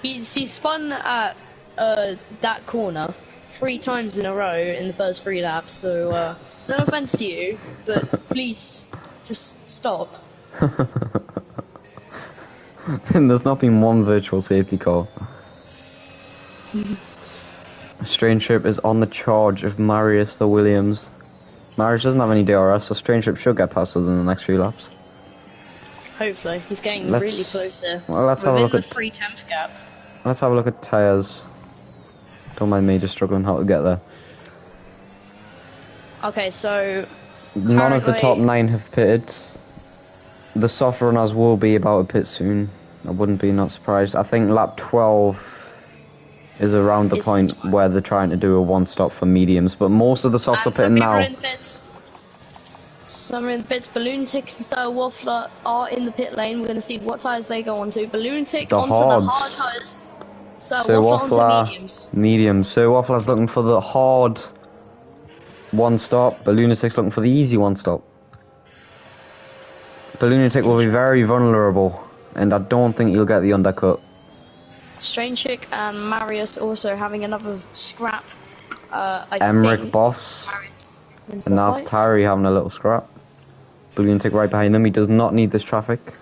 He spun at that corner 3 times in a row in the first 3 laps, so no offense to you, but please just stop. And there's not been one virtual safety car. Strange Ship is on the charge of Marius the Williams. Marius doesn't have any DRS, so Strange Ship should get past us in the next few laps. Hopefully, he's getting really close here. Well, let's have a look the at free temp gap. Let's have a look at tyres. Don't mind me just struggling how to get there. Okay, so none of the top 9 have pitted. The soft runners will be about to pit soon. I wouldn't be not surprised. I think lap 12 is around the point where they're trying to do a one-stop for mediums, but most of the softs are pitting now. Some are in the pits. Lunatic and Sir Waffler are in the pit lane. We're going to see what tyres they go onto. Lunatic onto the hard tyres. Sir Waffler onto mediums. Mediums. Sir Waffler's looking for the hard one-stop, but Lunatic's looking for the easy one-stop. But Lunatic will be very vulnerable, and I don't think he'll get the undercut. Strange Chick and Marius also having another scrap. Emmerich Boss and now Tyree having a little scrap. Lunatic right behind them. He does not need this traffic.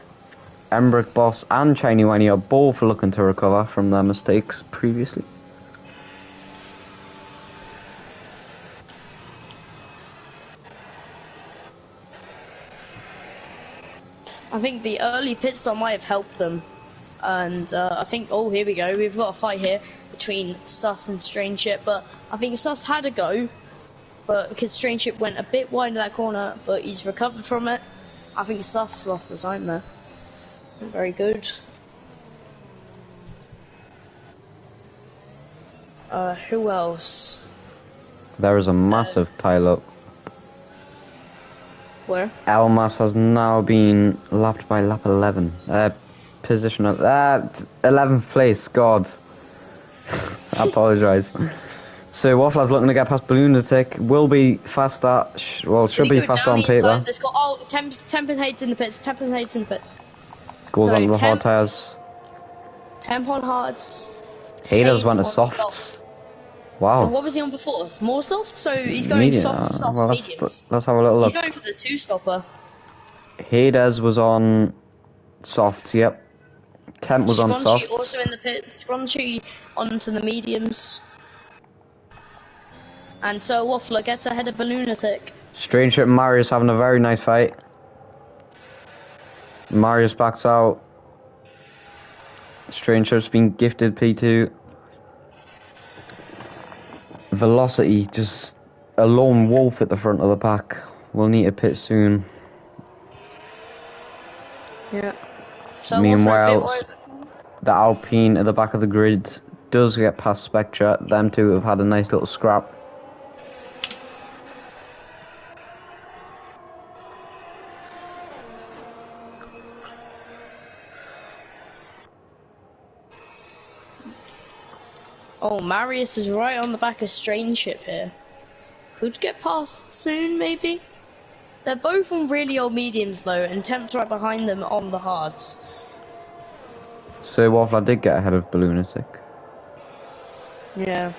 Emmerich Boss and Shiny Winey are both looking to recover from their mistakes previously. I think the early pit stop might have helped them. And I think, oh, here we go. We've got a fight here between Sus and Strange Ship. But I think Sus had a go, but because Strange Ship went a bit wide in that corner, but he's recovered from it. I think Sus lost the time there. Very good. Who else? There is a massive pile-up. Where? Elmas has now been lapped by lap 11. Position of 11th place. God, I apologise. So Waffler's looking to get past Balloonitic. Will be faster. Should be faster on paper. There's got Temp and Hates in the pits. Temp and Hates in the pits. Goes on the hard tyres. Temp on hards. Haters went to softs. Wow. So what was he on before? More soft? So he's going soft, well, mediums. Let's have a little look. He's going for the 2-stopper. Haters was on softs, yep. Temp was on soft. Scrunchy also in the pits. Scrunchy onto the mediums. And so Waffler gets ahead of Balloonatic. Strange Ship and Marius having a very nice fight. Marius backs out. Strange Ship's been gifted P2. Velocity, just a lone wolf at the front of the pack. We'll need to pit soon. Yeah. So meanwhile, the Alpine at the back of the grid does get past Spectre. Them two have had a nice little scrap. Oh, Marius is right on the back of Strange Ship here. Could get past soon, maybe? They're both on really old mediums, though, and Temp's right behind them on the hards. So Waffler did get ahead of Balloonatic. Yeah.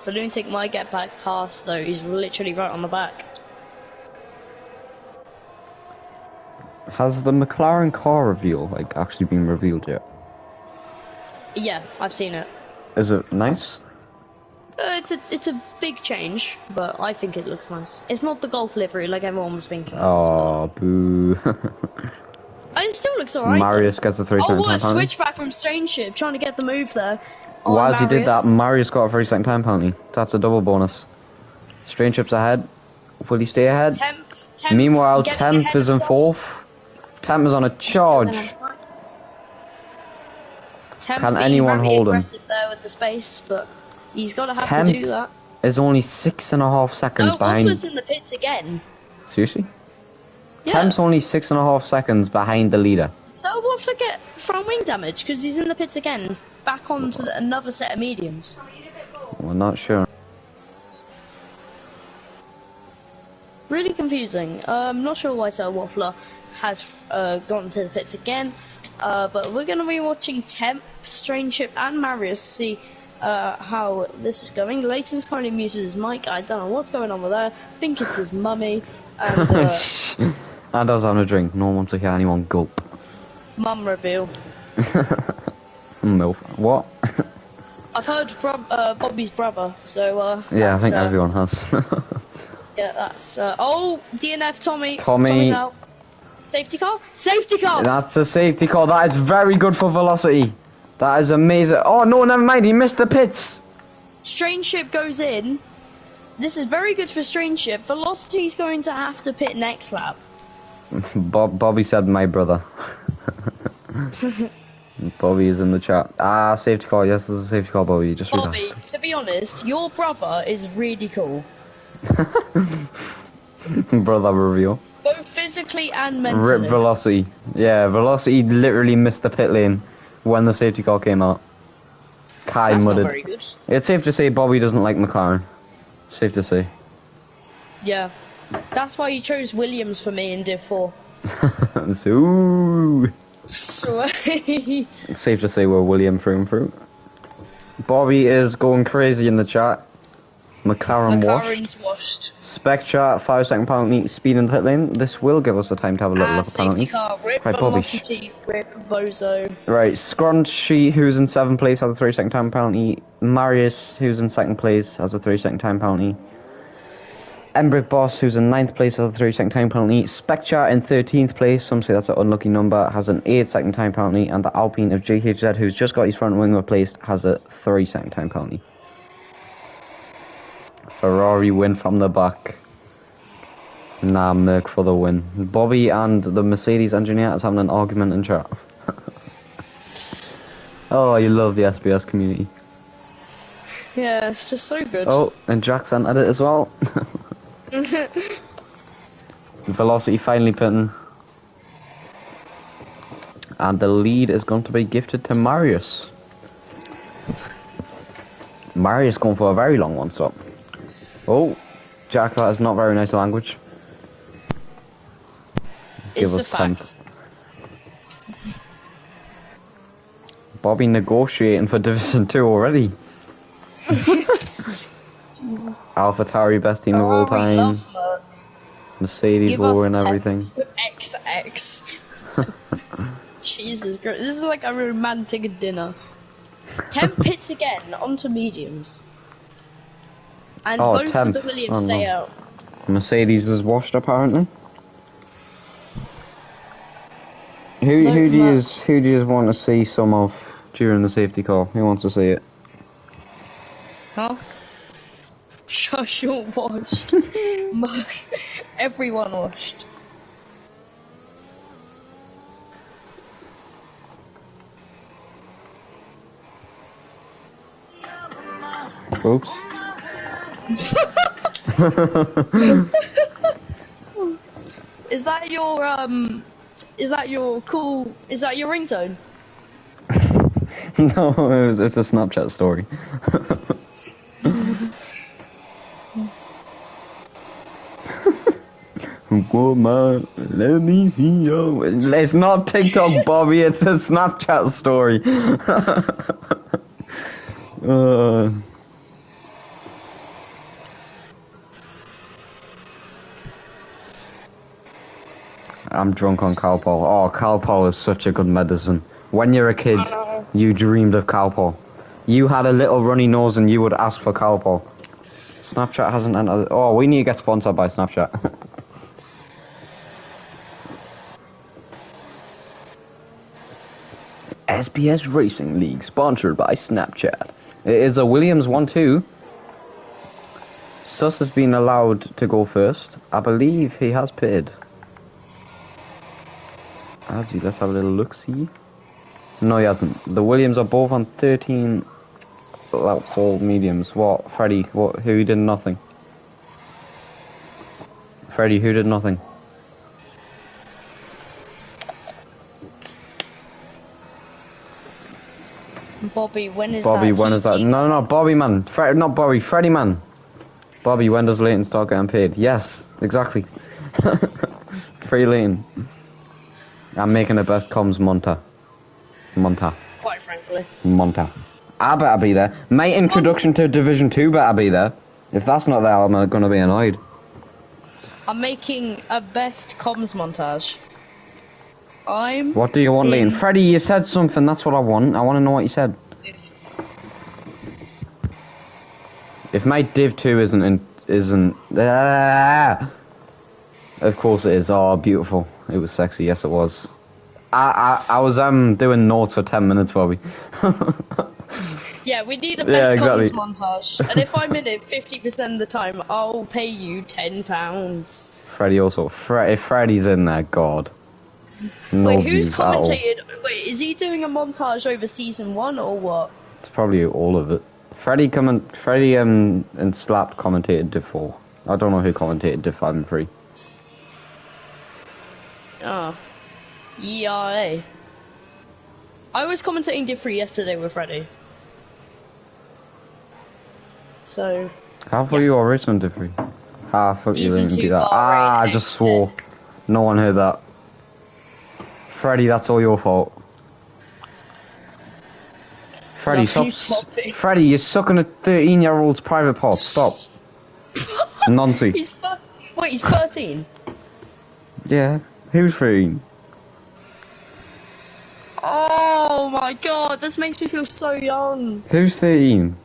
Balloonatic might get back past, though. He's literally right on the back. Has the McLaren car reveal, actually been revealed yet? Yeah, I've seen it. Is it nice? It's a big change, but I think it looks nice. It's not the Golf livery like everyone was thinking. Oh, boo. It still looks alright. Marius gets the 3-second time penalty. Switchback from Strange Ship, trying to get the move there. While he did that, Marius got a 3-second time penalty. That's a double bonus. Strange Ship's ahead. Will he stay ahead? Temp Meanwhile, Temp is in 4th. Temp is on a charge. Can anyone hold him? Aggressive there with the space, but he's got to have to do that. Is only 6.5 seconds behind. Waffler's in the pits again. Seriously? Yeah. Temp's only 6.5 seconds behind the leader. So Waffler get front wing damage because he's in the pits again. Back onto another set of mediums. We're not sure. Really confusing. I'm not sure why Sir Waffler has gone to the pits again. But we're going to be watching Temp, Strange Ship, and Marius to see how this is going. Leighton's currently muted his mic. I don't know what's going on with that. I think it's his mummy. And and I was having a drink. No one wants to hear anyone gulp. Mum reveal. MILF. What? I've heard Bobby's brother, so yeah, I think everyone has. Yeah, that's oh, DNF Tommy's out. Safety car? Safety car! That's a safety car. That is very good for Velocity. That is amazing. Oh, no, never mind. He missed the pits. Strange Ship goes in. This is very good for Strange Ship. Velocity's going to have to pit next lap. Bobby said my brother. Bobby is in the chat. Ah, safety car. Yes, there's a safety car, Bobby. Just Bobby, to be honest, your brother is really cool. Brother reveal. Both physically and mentally. Rip Velocity. Yeah, Velocity literally missed the pit lane when the safety car came out. That's muttered. Not very good. It's safe to say Bobby doesn't like McLaren. Safe to say. Yeah. That's why you chose Williams for me in Div 4. Ooh. Sweet. It's safe to say we're William through and through. Bobby is going crazy in the chat. McLaren's washed. Spectre, 5-second penalty, speed in the pit lane. This will give us the time to have a little look at penalties. Safety car, rip Velocity, rip Bozo. Right, Scrunchy, who's in 7th place, has a 3-second time penalty. Marius, who's in 2nd place, has a 3-second time penalty. Embrick Boss, who's in 9th place, has a 3-second time penalty. Spectre in 13th place, some say that's an unlucky number, has an 8-second time penalty. And the Alpine of JHZ, who's just got his front wing replaced, has a 3-second time penalty. Ferrari win from the back. Nah, Merc for the win. Bobby and the Mercedes engineer is having an argument in chat. Oh, you love the SBS community. Yeah, it's just so good. Oh, and Jack's entered it as well. Velocity finally pitting. And the lead is going to be gifted to Marius. Marius going for a very long one stop. Oh, Jack, that is not very nice language. It's a fact. Bobby negotiating for Division 2 already. AlphaTauri, best team of all time. Love Merc. Mercedes war and everything. XX. Jesus Christ, this is like a romantic dinner. 10 pits again onto mediums. And both of the Williams stay out. Mercedes was washed apparently. Who do you want to see some of during the safety car? Who wants to see it? Huh? Shush, you're washed. Everyone washed. Oops. Is that your ringtone? No, it's a Snapchat story. Woman, let me see you. It's not TikTok, Bobby. It's a Snapchat story. I'm drunk on Calpol. Oh, Calpol is such a good medicine. When you're a kid, you dreamed of Calpol. You had a little runny nose and you would ask for Calpol. Snapchat hasn't entered. Oh, we need to get sponsored by Snapchat. SBS Racing League, sponsored by Snapchat. It is a Williams 1-2. Sus has been allowed to go first. I believe he has pitted. Let's have a little look-see. No, he hasn't. The Williams are both on 13 full mediums. What? Freddie, what? Who did nothing? Freddie, who did nothing? Bobby, when is Bobby, that? when is that? No, Bobby, man. Not Bobby, Freddie, man. Bobby, when does Leighton start getting paid? Yes, exactly. Free Leighton. I'm making the best comms Monta. Quite frankly. Monta. I better be there. My introduction to Division 2 better be there. If that's not there, I'm gonna be annoyed. I'm making a best comms montage. What do you want, Leighton? Freddie, you said something, that's what I want. I want to know what you said. If my Div 2 isn't... Of course it is. Oh, beautiful. It was sexy, yes it was. I was doing notes for 10 minutes, Bobby. Yeah, we need a best comms montage. And if I'm in it 50% of the time, I'll pay you £10. Freddie also. If Freddie's in there, God. No Wait, who's commentated? Wait, is he doing a montage over season 1 or what? It's probably all of it. Freddie and Slapped commentated Div 4. I don't know who commentated Div 5 and 3. Oh. ERA. I was commentating Div 3 yesterday with Freddie. So... How far you already on Div 3? I thought you didn't do that. I just swore. No one heard that. Freddie, that's all your fault. Freddie, stop. Freddie, you're sucking a 13-year-old's private pot. Stop. Nonsense. Wait, he's 13? Yeah. Who's 13? Oh my god, this makes me feel so young. Who's 13?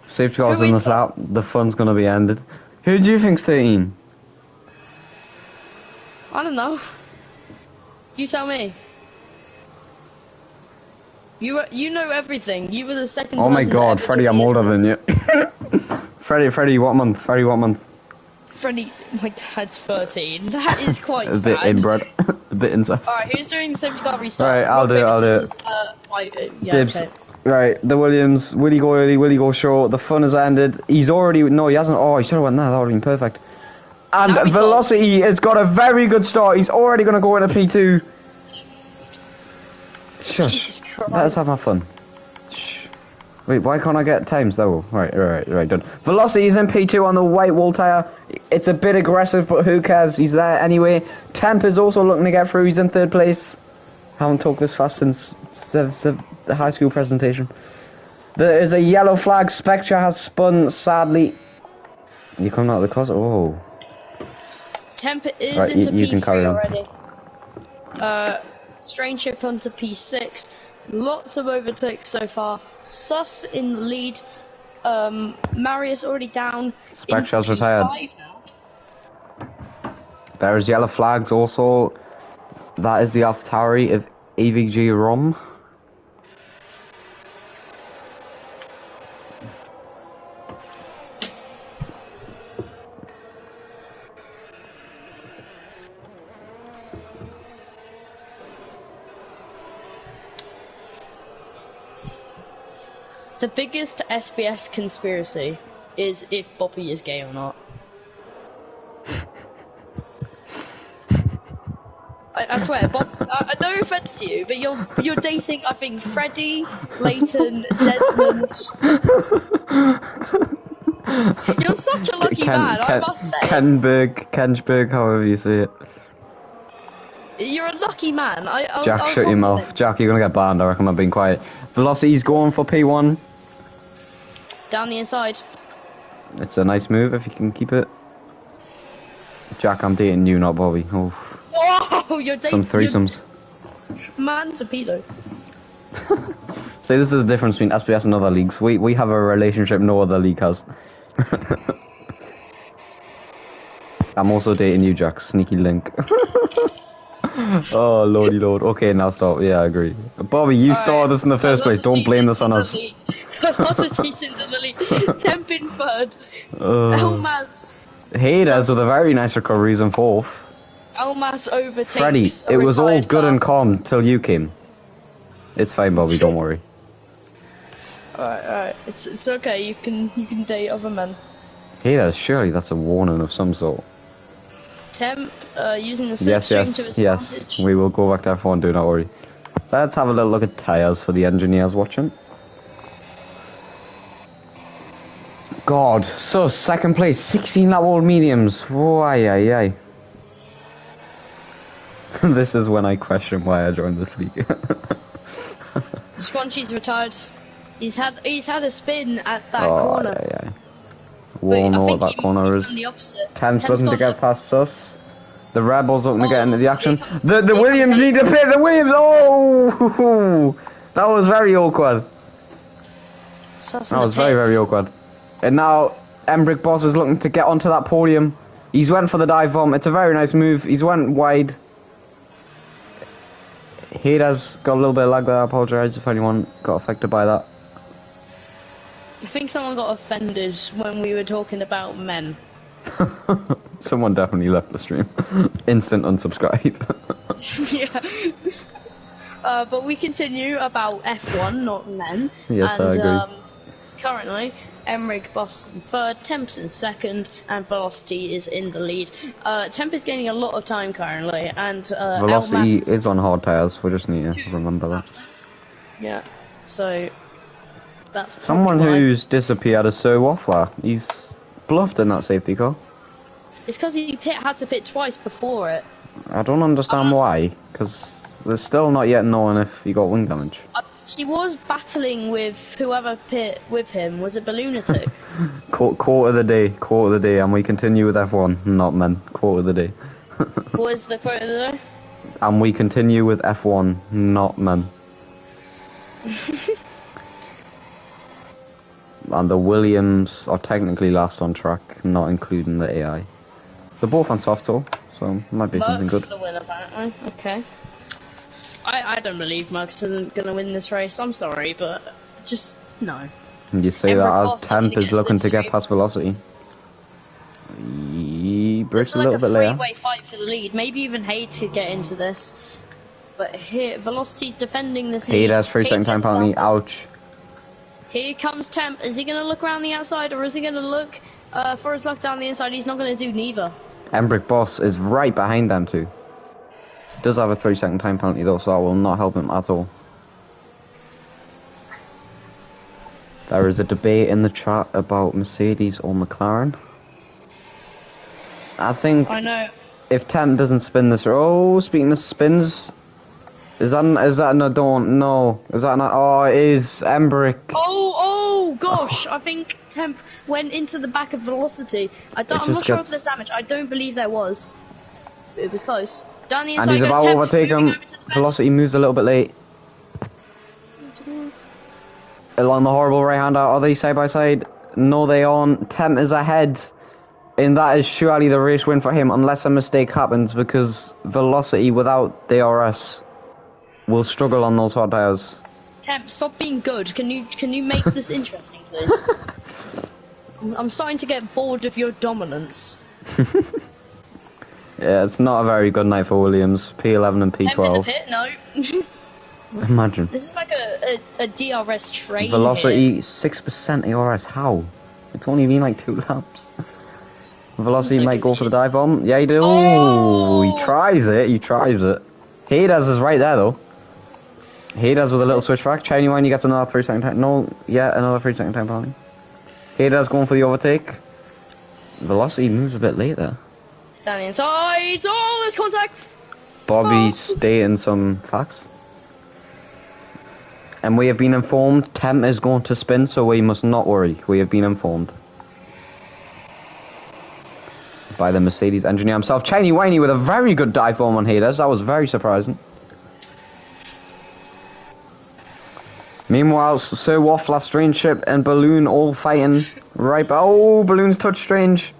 Safety cars in the slap. The fun's gonna be ended. Who do you think's 13? I don't know. You tell me. You know everything. You were the second. Oh my god, Freddie, I'm older than you. Freddie, what month? Freddie, what month? Freddie, my dad's 13. That is quite A sad. bit inbred. A bit incest. Alright, who's doing the safety car restart? Right, I'll do it. Yeah, Dibs. okay. Right, the Williams. Will he go early? Will he go short? The fun has ended. He's already... No, he hasn't. Oh, he should have went there. That would have been perfect. And Velocity has got a very good start. He's already going to go into P2. Jesus Christ. Let us have my fun. Shh. Wait, why can't I get times though? Right, done. Velocity is in P2 on the white wall tyre. It's a bit aggressive, but who cares? He's there anyway. Temp is also looking to get through. He's in 3rd place. Haven't talked this fast since the high school presentation. There is a yellow flag. Spectre has spun, sadly. You coming out of the closet? Oh. Temp is right, into you P3 can carry on. already. Strange ship onto P6. Lots of overtakes so far. Sus in the lead. Marius already down. Spectre's into retired. P5 now. There's yellow flags also. That is the AlphaTauri of AVG ROM. The biggest SBS conspiracy is if Bobby is gay or not. I swear, Bob. No offense to you, but you're dating. I think Freddie, Leighton, Desmond. You're such a lucky man, I must say. Kenchberg, however you say it. You're a lucky man. Jack, shut your mouth. Jack, you're gonna get banned. I reckon I'm being quiet. Velocity's going for P1. Down the inside. It's a nice move if you can keep it. Jack, I'm dating you, not Bobby. Oh. Oh, you're dating. Some threesomes. Man's a pedo. See, this is the difference between SBS and other leagues. We have a relationship no other league has. I'm also dating you, Jack. Sneaky link. Oh, lordy lord. Okay, now stop. Yeah, I agree. Bobby, you started this in the first place. Don't blame this on us. Velocity's into the lead. Temp in 3rd. Elmas. Hades with a very nice recovery is in 4th. Elmas overtakes. Freddie, it was all good and calm till you came. It's fine, Bobby. Don't worry. Alright. It's okay. You can date other men. Hades, surely that's a warning of some sort. Temp using the slipstream to his advantage. Yes. We will go back to F1. Do not worry. Let's have a little look at tyres for the engineers watching. God, so 2nd place, 16 lap old mediums. Why? This is when I question why I joined this league. Squanchy's retired. He's had a spin at that corner. Yeah. Won't know what that corner is. The opposite. Temp's looking to get past us. The Rebels looking to get into the action. The here Williams comes need to pit. The Williams. Oh, that was very awkward. That was very awkward. And now Embrick Boss is looking to get onto that podium. He's went for the dive bomb. It's a very nice move. He's went wide. He has got a little bit of lag there. I apologise if anyone got affected by that. I think someone got offended when we were talking about men. Someone definitely left the stream. Instant unsubscribe. Yeah. But we continue about F1, not men. Yes, and, I agree. Currently, Emmerich Boss in 3rd, Temp's in 2nd, and Velocity is in the lead. Temp is gaining a lot of time currently, and Velocity is on hard tyres. We just need to remember that. Yeah. So that's someone who's disappeared is Sir Waffler. He's bluffed in that safety car. It's because he had to pit twice before it. I don't understand why, because they're still not yet knowing if he got wing damage. He was battling with whoever pit with him. Was it Balloonatic? Quote of the day, and we continue with F1, not men. Quote of the day. What is the quote of the day? And we continue with F1, not men. And the Williams are technically last on track, not including the AI. They're both on soft tour, so might be something good. The win, apparently. Okay. I don't believe Mugs isn't gonna win this race. I'm sorry, but just no. You see that as Temp is looking to get past Velocity. He bricks a little bit later. It's like a 3-way fight for the lead. Maybe even Hayes could get into this. But here, Velocity's defending this lead. Hayes has 3-second time penalty. Ouch. Here comes Temp. Is he going to look around the outside or is he going to look for his luck down the inside? He's not going to do neither. Embrick Boss is right behind them two. Does have a 3-second time penalty though, so that will not help him at all. There is a debate in the chat about Mercedes or McLaren. I think if Temp doesn't spin this, speaking of spins, is that an Adorn? No, is that not? Oh, it is Embrick. Oh gosh, I think Temp went into the back of Velocity. I'm not sure if there's damage. I don't believe there was. It was close. Down the inside, and he's about to overtake him. Velocity moves a little bit late. Along the horrible right hander, are they side by side? No, they aren't. Temp is ahead. And that is surely the race win for him, unless a mistake happens, because Velocity without DRS will struggle on those hot tires. Temp, stop being good. Can you make this interesting, please? I'm starting to get bored of your dominance. Yeah, it's not a very good night for Williams. P11 and P12. Temp in the pit? No. Imagine. This is like a DRS train. Velocity 6% DRS. How? It's only been like 2 laps. Velocity might go for the dive bomb. Yeah, he do. Oh, he tries it. Hayes is right there though. Hayes with a little switchback. Shiny Wine, he gets another 3-second time. No, yeah, another 3-second time penalty. Hayes going for the overtake. Velocity moves a bit late there. Down the inside. Oh, there's contact. Bobby stating some facts. And we have been informed Temp is going to spin, so we must not worry. We have been informed. By the Mercedes engineer himself. Shiny Winey with a very good dive bomb on Hayes. That was very surprising. Meanwhile, Sir Waffler, Strange Ship, and Balloon all fighting right. Oh, Balloon's touch Strange.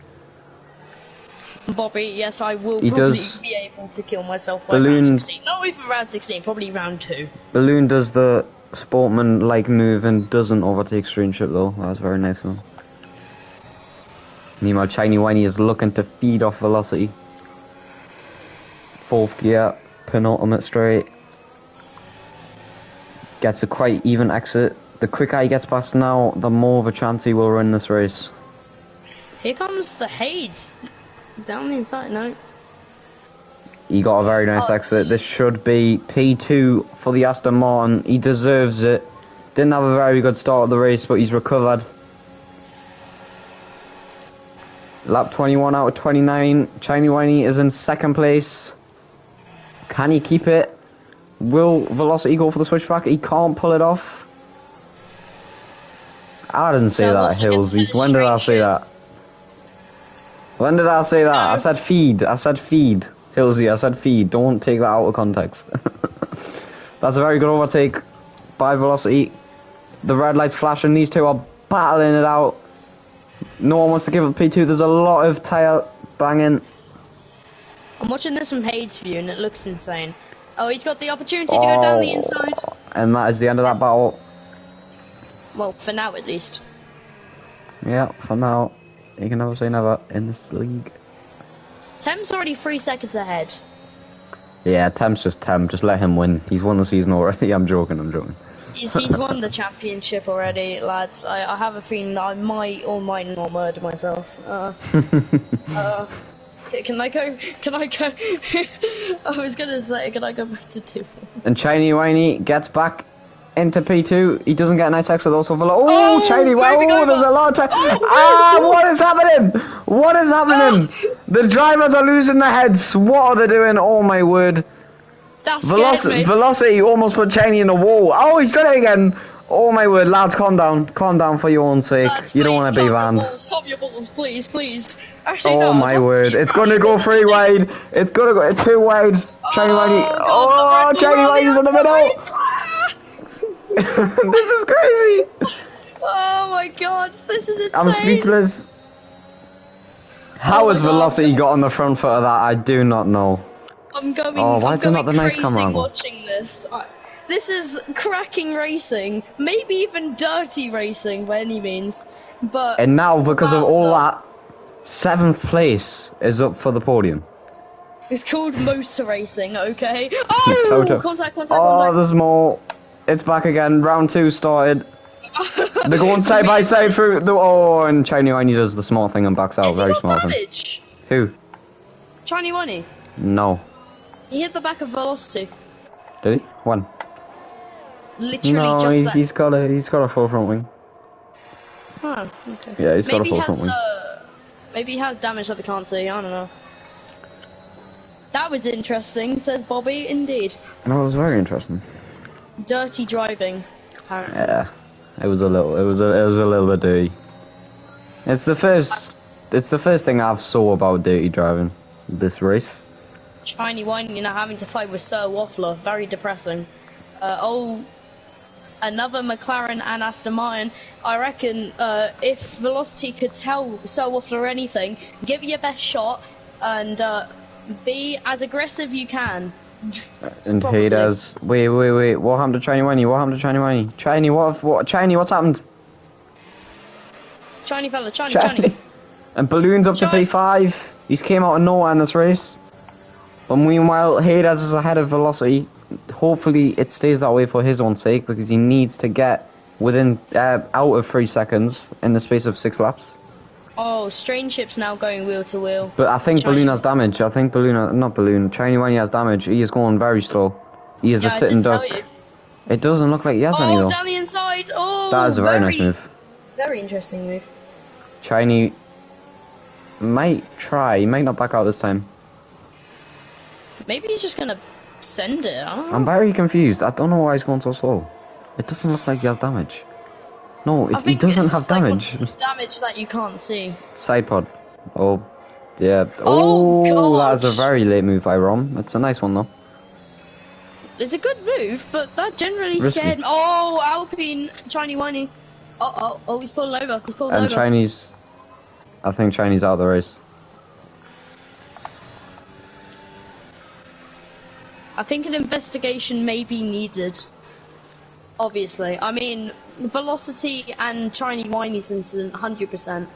Bobby, yes, I will probably be able to kill myself by round 16. Not even round 16, probably round 2. Balloon does the sportman-like move and doesn't overtake Strange Ship though. That was very nice of him. Meanwhile, Shiny Winey is looking to feed off Velocity. 4th gear, penultimate straight. Gets a quite even exit. The quicker he gets past now, the more of a chance he will win this race. Here comes the Hayes. Down the inside, no. He got a very nice exit. This should be P2 for the Aston Martin. He deserves it. Didn't have a very good start of the race, but he's recovered. Lap 21 out of 29. Shiny Winey is in 2nd place. Can he keep it? Will Velocity go for the switchback? He can't pull it off. I didn't say that, Hillsy. When did I say that? When did I say that? I said feed. I said feed. Hillsy, I said feed. Don't take that out of context. That's a very good overtake by Velocity. The red light's flashing. These two are battling it out. No one wants to give up P2. There's a lot of tyre banging. I'm watching this from Hayes' view and it looks insane. Oh, he's got the opportunity to go down the inside. And that is the end of that battle. Well, for now at least. Yeah, for now. You can never say never in this league. Temp's already 3 seconds ahead. Yeah, Temp's just Temp. Just let him win. He's won the season already. I'm joking. He's won the championship already, lads. I have a feeling that I might or might not murder myself. Can I go? I was gonna say, can I go back to 2? And Shiny Winey gets back into P2. He doesn't get a nice exit though, so Shiny Winey, there's a lot of time. What is happening? What is happening? The drivers are losing their heads. What are they doing? Oh my word. Velocity almost put Shiny in the wall. Oh, he's done it again. Oh my word, lads, calm down. Calm down for your own sake. Lads, you don't want to be banned. Calm your balls, please. Actually, oh my word, it's going to go 3 wide. It's going to go 2 wide. Shiny Winey. Shiny Winey's in the middle. This is crazy. Oh my god, this is insane. I'm speechless. How has Velocity got on the front foot of that? I do not know. I'm going why is it not the nice crazy camera angle? watching this. This is cracking racing, maybe even dirty racing by any means. But And now, because of all wowza. that, 7th place is up for the podium. It's called motor racing, okay? Oh! Toto. Contact. Oh, there's more. It's back again. Round 2 started. They're going side by side through the. Oh, and Chiny Winey does the small thing and backs out. Has he Very got small thing. damage? Who? Chiny Winey. No. He hit the back of Velocity. Did he? When? Literally No, just then. he's got a full front wing. Oh, okay. Yeah, he's got a full front wing. Maybe he has damage that we can't see. I don't know. That was interesting, says Bobby. Indeed. No, it was very interesting. Dirty driving, apparently. Yeah, it was a little bit dirty. It's the first thing I've saw about dirty driving this race. Shiny Wine, having to fight with Sir Waffler, very depressing. Another McLaren and Aston Martin. I reckon if Velocity could tell Sir Waffler anything, give it your best shot and be as aggressive you can. And he does. Wait. What happened to Chiny Winey? Chiny, what's happened? Chiny fella, Chiny. And Balloon's up to P5. He's came out of nowhere in this race. But meanwhile, Hades is ahead of Velocity. Hopefully it stays that way for his own sake, because he needs to get within out of 3 seconds in the space of 6 laps. Oh, Strange Ship's now going wheel to wheel. But I think Balloon has damage. Chiny Winey has damage. He is going very slow. He is a sitting duck. It doesn't look like he has any though. Oh, down the inside. Oh, that is a very nice move. Very interesting move. Chiny might try. He might not back out this time. Maybe he's just gonna send it. I don't know. I'm very confused. I don't know why he's going so slow. It doesn't look like he has damage. No, he doesn't have damage. Damage that you can't see. Side pod. Oh, yeah. Oh, that is a very late move by Rom. It's a nice one though. It's a good move, but that generally Risky. scared me. Oh, Alpine, Chiny Winey. Oh, he's pulling over. And Chinese. I think Chinese out of the race. I think an investigation may be needed. Obviously. I mean, Velocity and Chiny Winey's incident, 100%.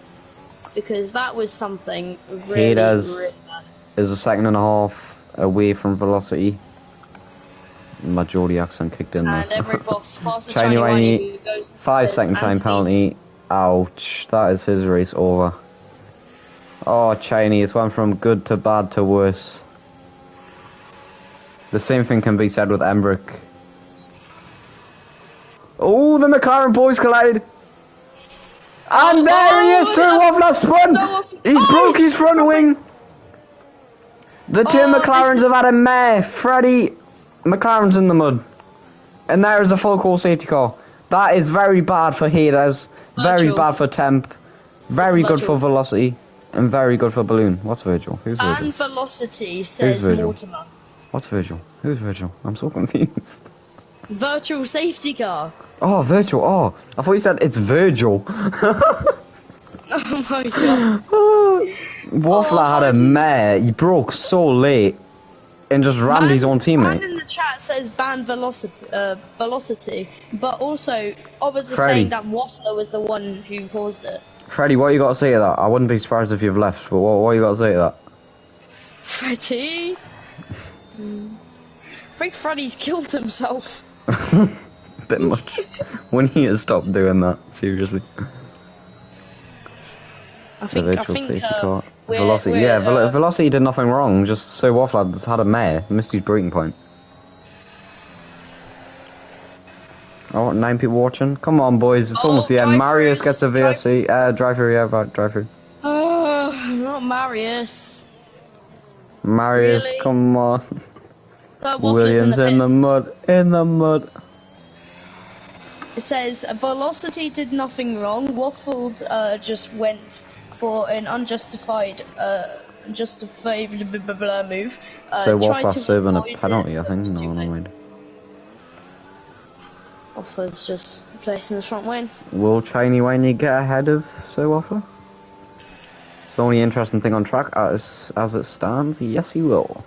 Because that was something really bad. Is a second and a half away from Velocity. My Geordie accent kicked in there. And every boss passes Chiny Winey, who goes into 5 second time penalty. Ouch. That is his race over. Oh, Chiny, it's went from good to bad to worse. The same thing can be said with Embrick. Oh, the McLaren boys collide. And there he is, Sir Waffler spun! He's broke his front wing! The two McLarens have had a mare. Freddie, McLaren's in the mud. And there is a full course safety car. That is very bad for Hades, very bad for Temp, very good for Velocity, and very good for Balloon. What's Virgil? Who's Virgil? And Velocity says Mortimer. What's Virgil? Who's Virgil? I'm so confused. Virtual safety car. Oh, Virgil. Oh, I thought you said it's Virgil. Oh my god. Waffler had a mare. He broke so late and just rammed his own teammate. Man in the chat says ban Velocity, but also Obbers is saying that Waffler was the one who caused it. Freddie, what you got to say to that? I wouldn't be surprised if you've left, but what you got to say to that? Freddie? I think Freddie's killed himself. Bit much. When he has stopped doing that, seriously. I think Velocity, Velocity did nothing wrong, just so Waffler just had a mare, missed his breaking point. Oh, 9 people watching? Come on, boys, it's almost the end. Marius gets a VSC. Drive through, drive through. Not Marius. Marius, really? Come on. Williams in the mud. It says Velocity did nothing wrong. Waffled just went for an unjustified, move. So Waffle serving a penalty, I think. No, wait. Waffle's just placing his front wing. Will Chiny Winey get ahead of Sir Waffle? The only interesting thing on track as it stands, yes he will.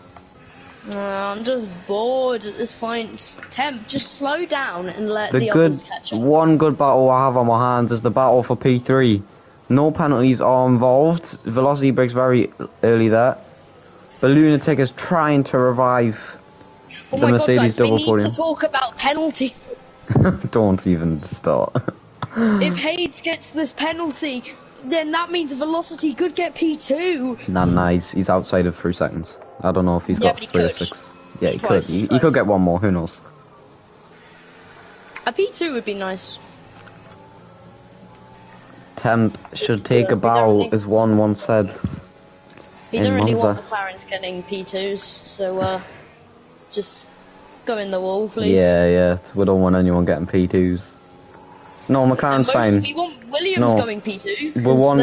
I'm just bored at this point. Temp, just slow down and let The the good, others catch up. one good battle I have on my hands is the battle for P3. No penalties are involved. Velocity breaks very early there. The Lunatic is trying to revive Oh the my god, Mercedes guys, we double need podium. to talk about penalty. Don't even start. If Hayes gets this penalty, then that means Velocity could get P2. Nah, he's outside of 3 seconds. I don't know if he's Yeah, got but he 3 or could. 6. Yeah, He's he close, could. he's He close. could get one more, who knows? A P2 would be nice. Temp should take a we don't bow, really- as one once said. We in don't really want Monza. the McLarens getting P2s, so just go in the wall, please. Yeah, we don't want anyone getting P2s. No, McLaren's fine. We want Williams going P2. We want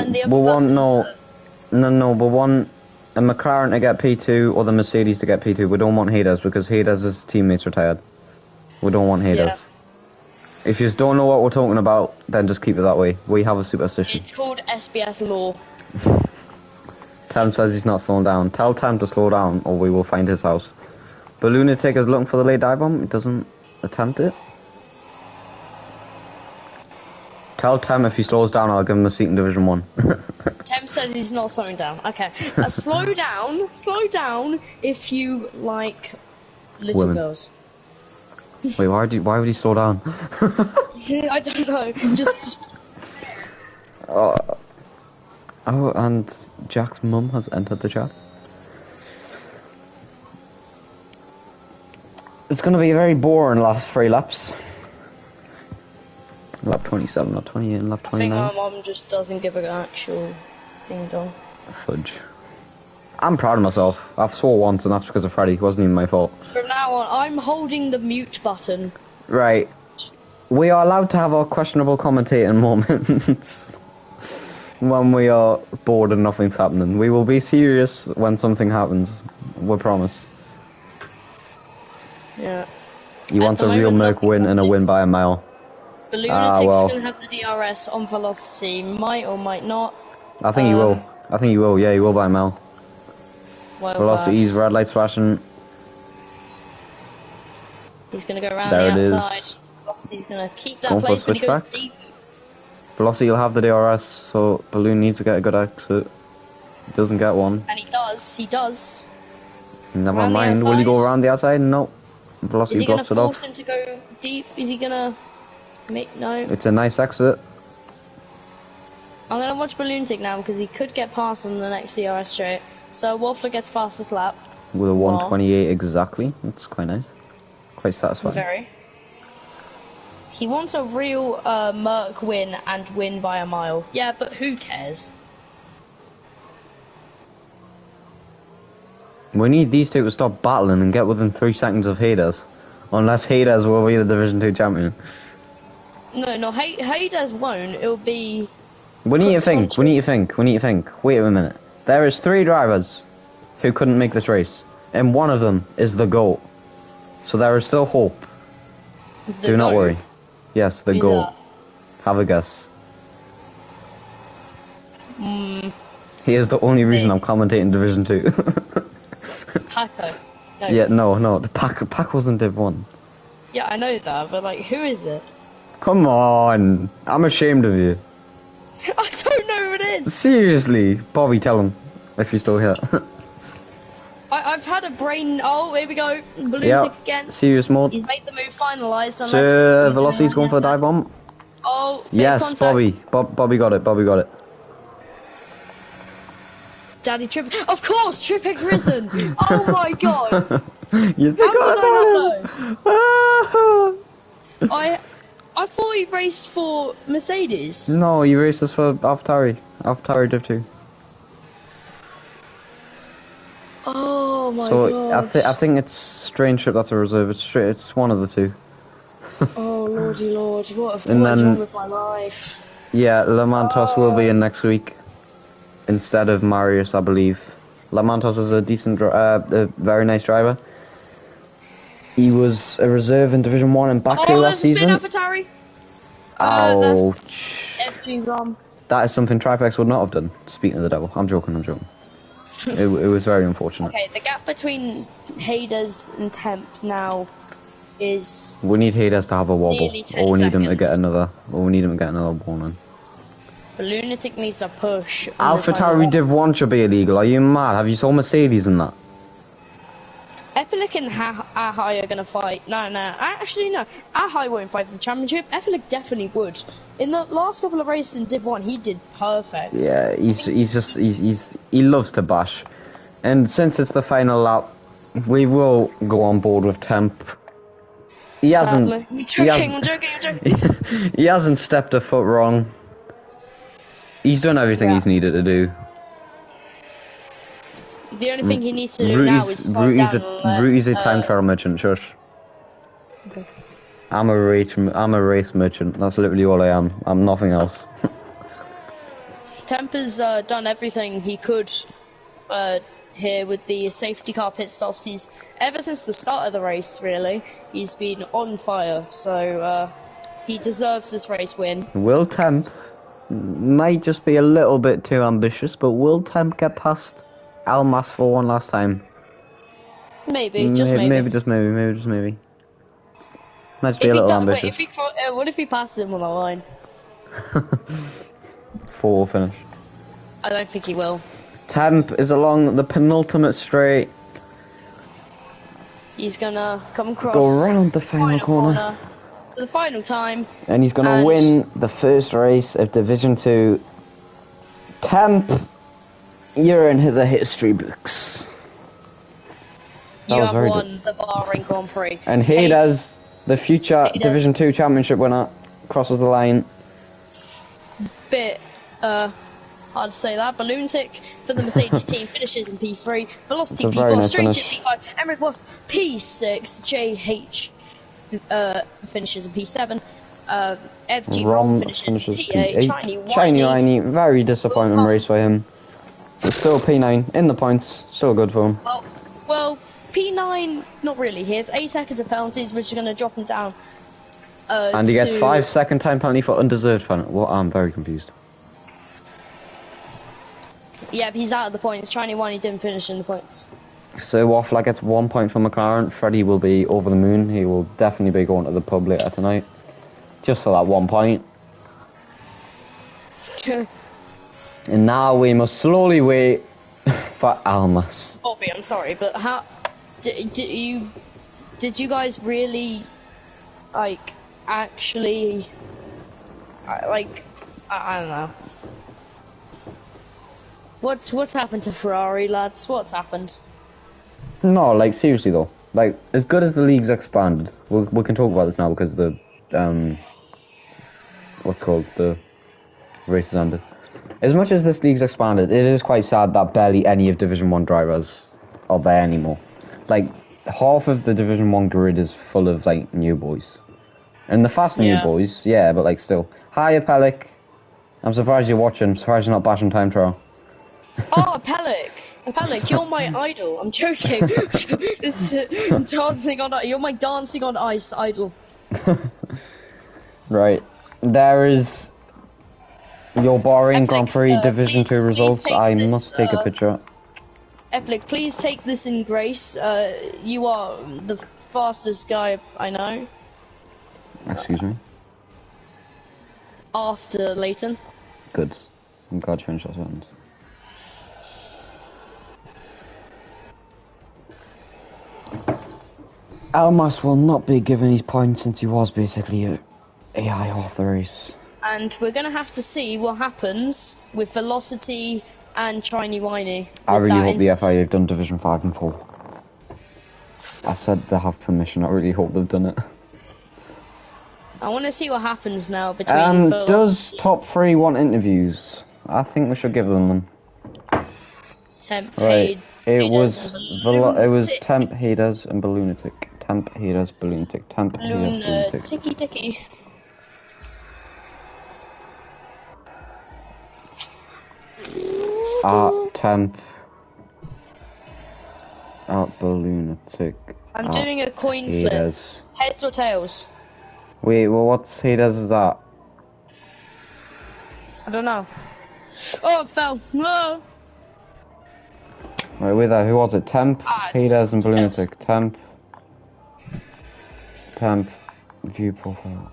a McLaren to get P2 or the Mercedes to get P2. We don't want Hayes because Hayes' teammates retired. We don't want Hayes. Yeah. If you just don't know what we're talking about, then just keep it that way. We have a superstition. It's called SBS law. Tam says he's not slowing down. Tell Tam to slow down or we will find his house. The Lunatic is looking for the late dive bomb. He doesn't attempt it. Tell Tam if he slows down, I'll give him a seat in Division 1. Tem says he's not slowing down. Okay. Slow down if you like little Women. girls. Wait, why would he slow down? I don't know. Just Oh, and Jack's mum has entered the chat. It's going to be a very boring last 3 laps. Lap 27, lap 28, and lap I think 29. my mom just doesn't give an actual ding dong. Fudge. I'm proud of myself. I've swore once, and that's because of Freddy. It wasn't even my fault. From now on, I'm holding the mute button. Right. We are allowed to have our questionable commentating moments when we are bored and nothing's happening. We will be serious when something happens. We promise. Yeah. He wants a the real moment, Merc win and a nothing's win by a mile. The Lunatic's well. gonna have the DRS on Velocity. Might or might not. I think he will. I think he will. Yeah, he will by a mile. Well, Velocity's red lights flashing. he's gonna go around There the it is. outside. Velocity's gonna keep that Going for a place, but he goes switchback. deep. Velocity will have the DRS, so Balloon needs to get a good exit. He doesn't get one. And he does. He does. Never Around the mind. Will he go outside. around the outside? No. Is Velocity he gonna blocks it force off. him to go deep? Is he gonna make no? It's a nice exit. I'm gonna watch Balloontic now because he could get past on the next DRS straight. So Waffler gets fastest lap. With a 128 exactly. That's quite nice. Quite satisfying. Very. He wants a real Merc win and win by a mile. Yeah, but who cares? We need these two to stop battling and get within 3 seconds of Hayes. Unless Hayes will be the Division 2 champion. No, Hayes won't. It'll be. We need to think. Wait a minute. There is 3 drivers who couldn't make this race. And one of them is the GOAT. So there is still hope. Do not worry. Yes, the Who's GOAT. that? Have a guess. Mm, He is the only reason I'm commentating Division 2. Paco. No. Yeah, no. The Pac wasn't Div 1. Yeah, I know that, but like, who is it? Come on. I'm ashamed of you. I don't know who it is. Seriously. Bobby, tell him. If you're still here. I've had a brain. Oh, here we go. Balloon Yeah. tick again. Serious mode. He's made the move finalised. So, Velocity's going for the dive bomb. Oh, big Yes, contact. Bobby got it. Daddy Trip. Of course, Trippick's risen. Oh my god. You How did I not know? know? I thought he raced for Mercedes. No, he races for AlphaTauri Div 2. Oh my So god. I think it's Strange Ship that's a reserve. It's one of the 2. Oh lordy lord, what And is then- wrong with my life? Yeah, Lamantos will be in next week instead of Marius, I believe. Lamantos is a decent, a very nice driver. He was a reserve in Division 1 in Baku last season. Oh, spin AlphaTauri. Ouch. FG ROM. That is something Tripex would not have done. Speaking of the devil, I'm joking. It was very unfortunate. Okay, the gap between Hades and Temp now is... We need Hades to have a wobble, nearly 10 or we need him to get seconds. another, warning. But Lunatic needs to push. On this AlphaTauri final Div 1 should be illegal. Are you mad? Have you saw Mercedes in that? Epilic and Ahai are gonna fight. No. Actually, no. Ahai won't fight for the championship. Epilic definitely would. In the last couple of races in Div 1, he did perfect. Yeah, he loves to bash. And since it's the final lap, we will go on board with Temp. He hasn't. I'm joking. He hasn't stepped a foot wrong. He's done everything he's needed to do. The only thing he needs to do now is slow down. Rudy's a time trial merchant, shush. Okay. I'm a race merchant. That's literally all I am. I'm nothing else. Temp has done everything he could here with the safety car pit stops. He's ever since the start of the race, really, he's been on fire. So he deserves this race win. Will Temp might just be a little bit too ambitious, but will Temp get past Almas for one last time? Maybe, just maybe. Maybe just maybe. Might just be a little ambitious. What if he passes him on the line? 4 finish. I don't think he will. Temp is along the penultimate straight. He's gonna come across. Go around the final corner. For the final time. And he's gonna win the first race of Division 2. Temp, you're in the history books. You have won the Bahrain Grand Prix. And Hades, the future Division 2 championship winner, crosses the line. Bit hard to say that. Balloontic for the Mercedes team finishes in P3. Velocity P4, Strange at P5. Emmerich was P6. JH finishes in P7. FG Rom finishes in P8. Shiny Whiny, very disappointing race for him. But still P9 in the points, still good for him. Well, P9, not really. He has 8 seconds of penalties, which are going to drop him down. And he gets 5-second time penalty for undeserved penalty. Well, I'm very confused. Yeah, he's out of the points. Shiny Whiny didn't finish in the points. So Waffler gets 1 point for McLaren. Freddie will be over the moon. He will definitely be going to the pub later tonight. Just for that 1 point. And now we must slowly wait for Almas. Bobby, I'm sorry, but how did you guys really actually I don't know. What's happened to Ferrari, lads? What's happened? No, like seriously though. Like as good as the league's expanded, we can talk about this now because the the race has ended. As much as this league's expanded, it is quite sad that barely any of Division 1 drivers are there anymore. Like half of the Division 1 grid is full of like new boys. And the fast new boys, yeah, but like still. Hi Apelic. I'm surprised you're watching, I'm surprised you're not bashing time trial. Oh, Apelic, you're my idol. I'm joking. You're my dancing on ice idol. Right. There is your Bahrain Grand Prix Division 2 results. I must take a picture. Epic, please take this in grace. You are the fastest guy I know. Excuse me? After Leighton. Good. I'm glad you finished that sentence. Almas will not be given his points since he was basically a AI half the race. And we're going to have to see what happens with Velocity and Shiny Whiny. I really hope the FIA have done Division 5 and 4. I said they have permission, I really hope they've done it. I want to see what happens now between Velocity... Does top 3 want interviews? I think we should give them them. Temp, right. It was Temp, Hades and Balloonatic. Temp, Hades, Balloonatic. Temp, Hades, Balloonatic. Ticky. Temp. Balloonatic. I'm doing a coin flip. Heads or tails? Wait, well what's Hades is that? I don't know. Oh, it fell. No! Right, with that, who was it? Temp, Hades, and Balloonatic. Temp, view profile.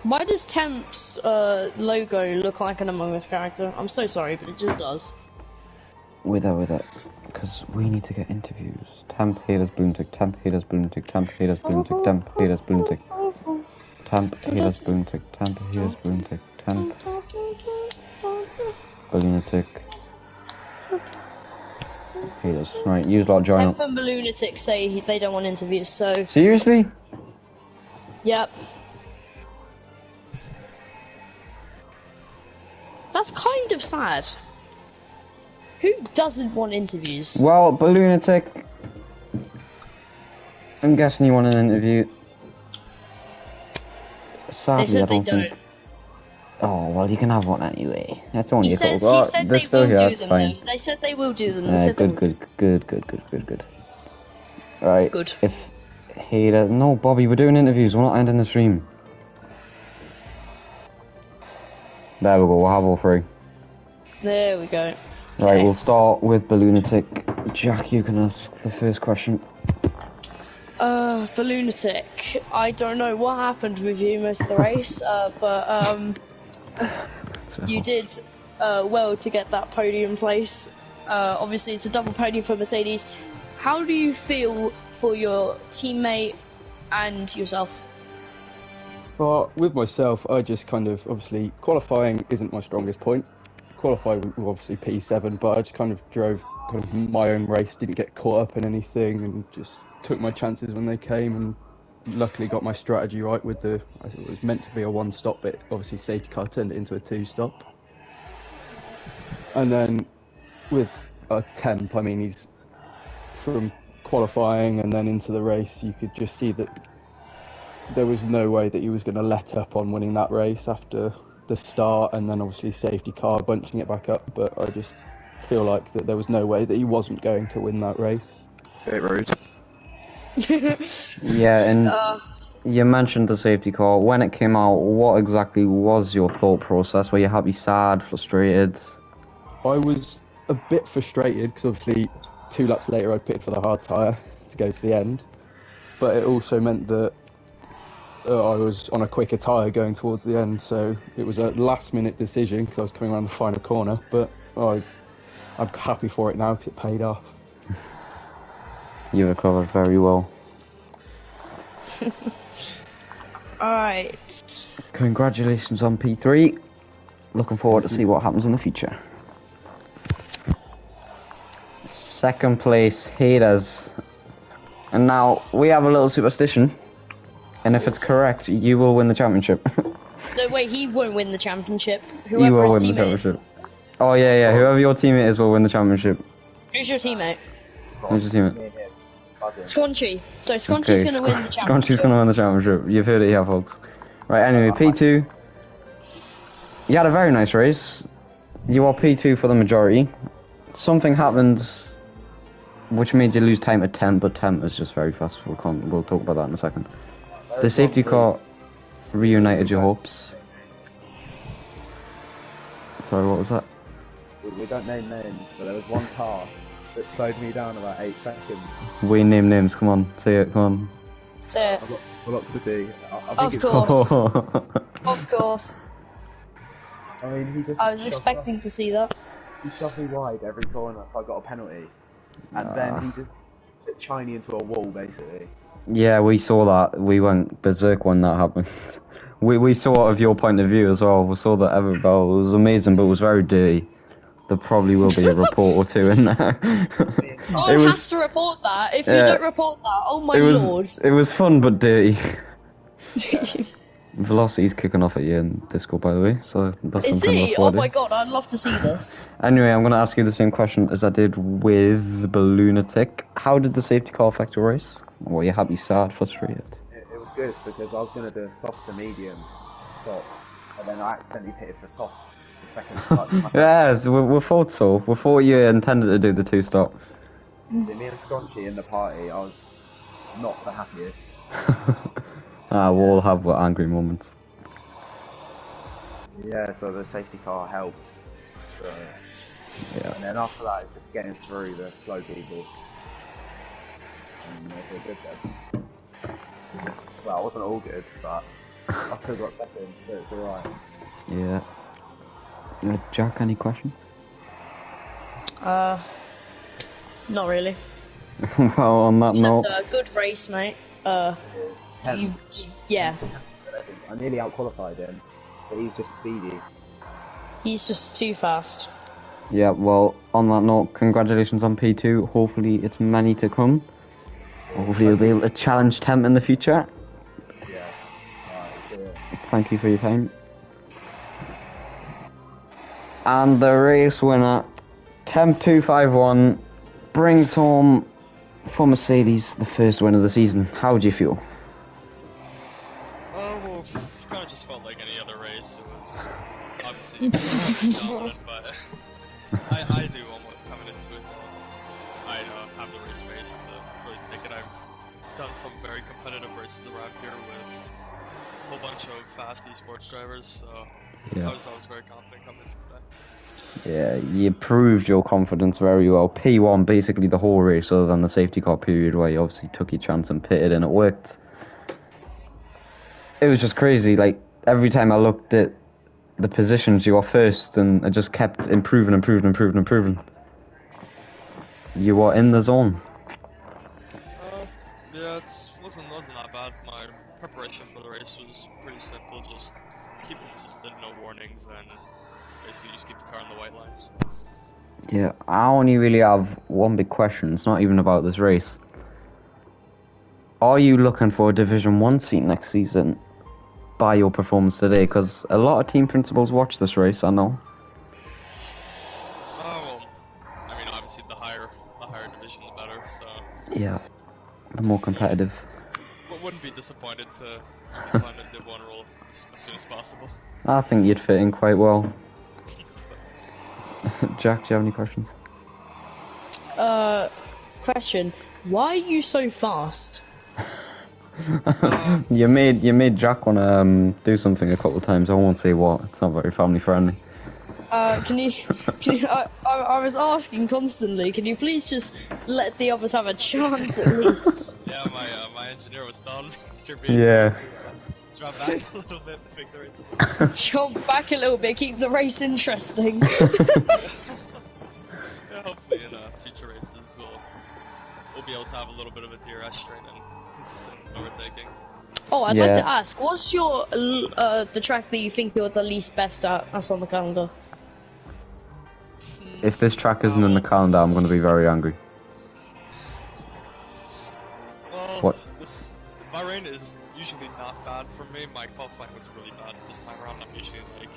Why does Temp's logo look like an Among Us character? I'm so sorry, but it just does. With that, because we need to get interviews. Temp, Hades, Balloonatic. Temp, Hades, Balloonatic. Temp, Hades, Balloonatic. Temp, Hades, Balloonatic. Temp, Hades, Balloonatic. Temp, Hades, Balloonatic. Temp, Balloonatic. Hades. Right, use lot join Temp up. and Balloonatic say they don't want interviews, so... Seriously? Yep. That's kind of sad. Who doesn't want interviews? Well, Balloonatic, I'm guessing you want an interview. Sadly, They said I they don't don't. think... Oh, well, you can have one anyway. That's only He a couple. said they will do them, fine. though. They said they will do them. Good. Right. Good. If Hades... No, Bobby, we're doing interviews. We're not ending the stream. There we go. We'll have all three. There we go. Right, Okay. we'll start with Balloonatic. Jack, you can ask the first question. Balloonatic. I don't know what happened with you most of the race, but you did well to get that podium place. Obviously, it's a double podium for Mercedes. How do you feel for your teammate and yourself? But with myself, I just kind of, obviously, qualifying isn't my strongest point. Qualifying was obviously P7, but I just kind of drove kind of my own race, didn't get caught up in anything, and just took my chances when they came, and luckily got my strategy right with the, I think it was meant to be a one-stop bit, obviously safety car turned it into a two-stop. And then with a Temp, I mean, he's from qualifying and then into the race, you could just see that there was no way that he was going to let up on winning that race after the start, and then obviously safety car bunching it back up. But I just feel like that there was no way that he wasn't going to win that race. Bit rude. Yeah, and you mentioned the safety car. When it came out, what exactly was your thought process? Were you happy, sad, frustrated? I was a bit frustrated because obviously 2 laps later I pitted for the hard tyre to go to the end, but it also meant that I was on a quicker tyre going towards the end, so it was a last-minute decision because I was coming around the final corner. But I'm happy for it now because it paid off. You recovered very well. Alright. Congratulations on P3. Looking forward to see what happens in the future. Second place, Hades. And now, we have a little superstition. And if it's correct, you will win the championship. No, wait, he won't win the championship. You Whoever will his win the teammate is. championship. Oh yeah, whoever your teammate is will win the championship. Who's your teammate? Who's your teammate? Squanchy. So Squanchy's going to win the championship. Squanchy's going to win the championship. You've heard it here, folks. Right, anyway, P2. You had a very nice race. You are P2 for the majority. Something happened which made you lose time at Temp, but Temp is just very fast. We'll talk about that in a second. The safety car reunited your hopes. Sorry, what was that? We don't name names, but there was one car that slowed me down about 8 seconds. We name names, come on, say it, come on. Say it. Velocity. Of course. Of course. I mean, he just I was expecting to see that. He shoved me wide every corner, so I got a penalty. And then he just put Chiney into a wall, basically. Yeah, we saw that. We went berserk when that happened. We saw it of your point of view as well. We saw that Everbell. It was amazing, but it was very dirty. There probably will be a report or two in there. Someone has to report that. If you don't report that, oh my lord. It was fun but dirty. Velocity's kicking off at you in Discord, by the way, so that's Is something to he? look Oh forward to. my god, I'd love to see this. Anyway, I'm going to ask you the same question as I did with Balloonatic. How did the safety car affect your race? Were you happy, sad, frustrated? It was good because I was going to do a soft to medium stop, and then I accidentally pitted for soft the second start. Yes, we thought so. We thought you intended to do the two-stop. Me and Scrunchy in the party, I was not the happiest. We'll all have angry moments. Yeah, so the safety car helped. So Yeah. And then after that, it's just getting through the slow people. And they're good then. Well, it wasn't all good, but I still got second, so it's alright. Yeah. Jack, any questions? Not really. Well, on that Except note, a good race, mate. Yeah. I nearly outqualified him, but he's just speedy. He's just too fast. yeah, well, on that note, congratulations on P2. Hopefully it's many to come. Hopefully you'll be able to challenge Temp in the future. Yeah. Alright, do it. Thank you for your time. And the race winner, Temp251, brings home for Mercedes the first win of the season. How do you feel? Well, kind of just felt like any other race. It was obviously dominant, but I knew almost coming into it that I'd have the race pace to really take it. I've done some very competitive races around here with a whole bunch of fast esports drivers, so Yeah. I was very confident coming into today. Yeah, you proved your confidence very well. P1 basically the whole race, other than the safety car period where you obviously took your chance and pitted and it worked. It was just crazy. Like, every time I looked at the positions, you were first, and it just kept improving. You were in the zone. Yeah, it wasn't that bad. My preparation for the race was pretty simple. Just keep consistent, no warnings, and basically just keep the car on the white lines. Yeah, I only really have one big question. It's not even about this race. Are you looking for a Division 1 seat next season by your performance today? Because a lot of team principals watch this race, I know. Well, I mean, obviously the higher division, the better. So Yeah, the more competitive. wouldn't be disappointed to climb the Div 1 role as soon as possible. I think you'd fit in quite well. Jack, do you have any questions? Question. Why are you so fast? You made Jack wanna do something a couple of times. I won't say what. It's not very family friendly. Can you I was asking constantly, can you please just let the others have a chance at least? Yeah, my engineer was telling me to Yeah. drop back a little bit to fix the race. Jump back a little bit, keep the race interesting. Yeah, hopefully in future races we'll be able to have a little bit of a DRS strain and consistent overtaking. Oh, I'd like Yeah. to ask, what's your the track that you think you're the least best at that's on the calendar? If this track isn't in the calendar, I'm going to be very angry. Well, What? this Bahrain is usually not bad for me. My qualifying was really bad this time around. I'm usually like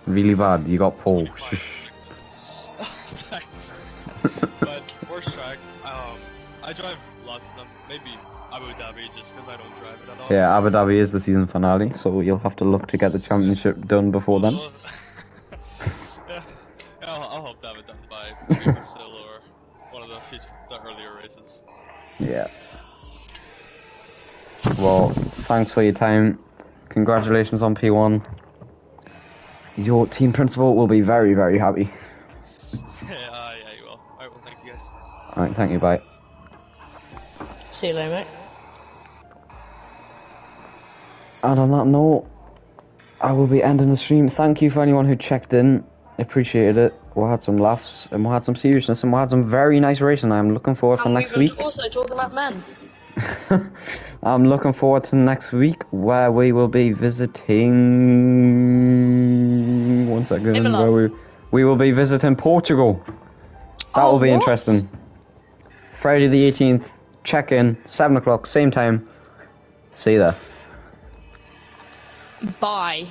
Really bad. You got pole. 25, 6. But worst track, I drive lots of them. Maybe Abu Dhabi just because I don't drive it at all. Yeah, Abu Dhabi is the season finale, so you'll have to look to get the championship done before then. Yeah, I'll hope to have it done by maybe Sil or one of the earlier races. Yeah. Well, thanks for your time. Congratulations on P1. Your team principal will be very, very happy. Yeah, you will. Alright, well, thank you guys. Alright, thank you, bye. See you later, mate. And on that note, I will be ending the stream. Thank you for anyone who checked in. Appreciated it. We had some laughs, and we had some seriousness, and we had some very nice racing. I'm looking forward to next week. And we were also talking about men. I'm looking forward to next week, where we will be visiting... One second. Imola. Where we will be visiting Portugal. That Oh, will be what? interesting. Friday the 18th. Check in. 7 o'clock. Same time. See you there. Bye.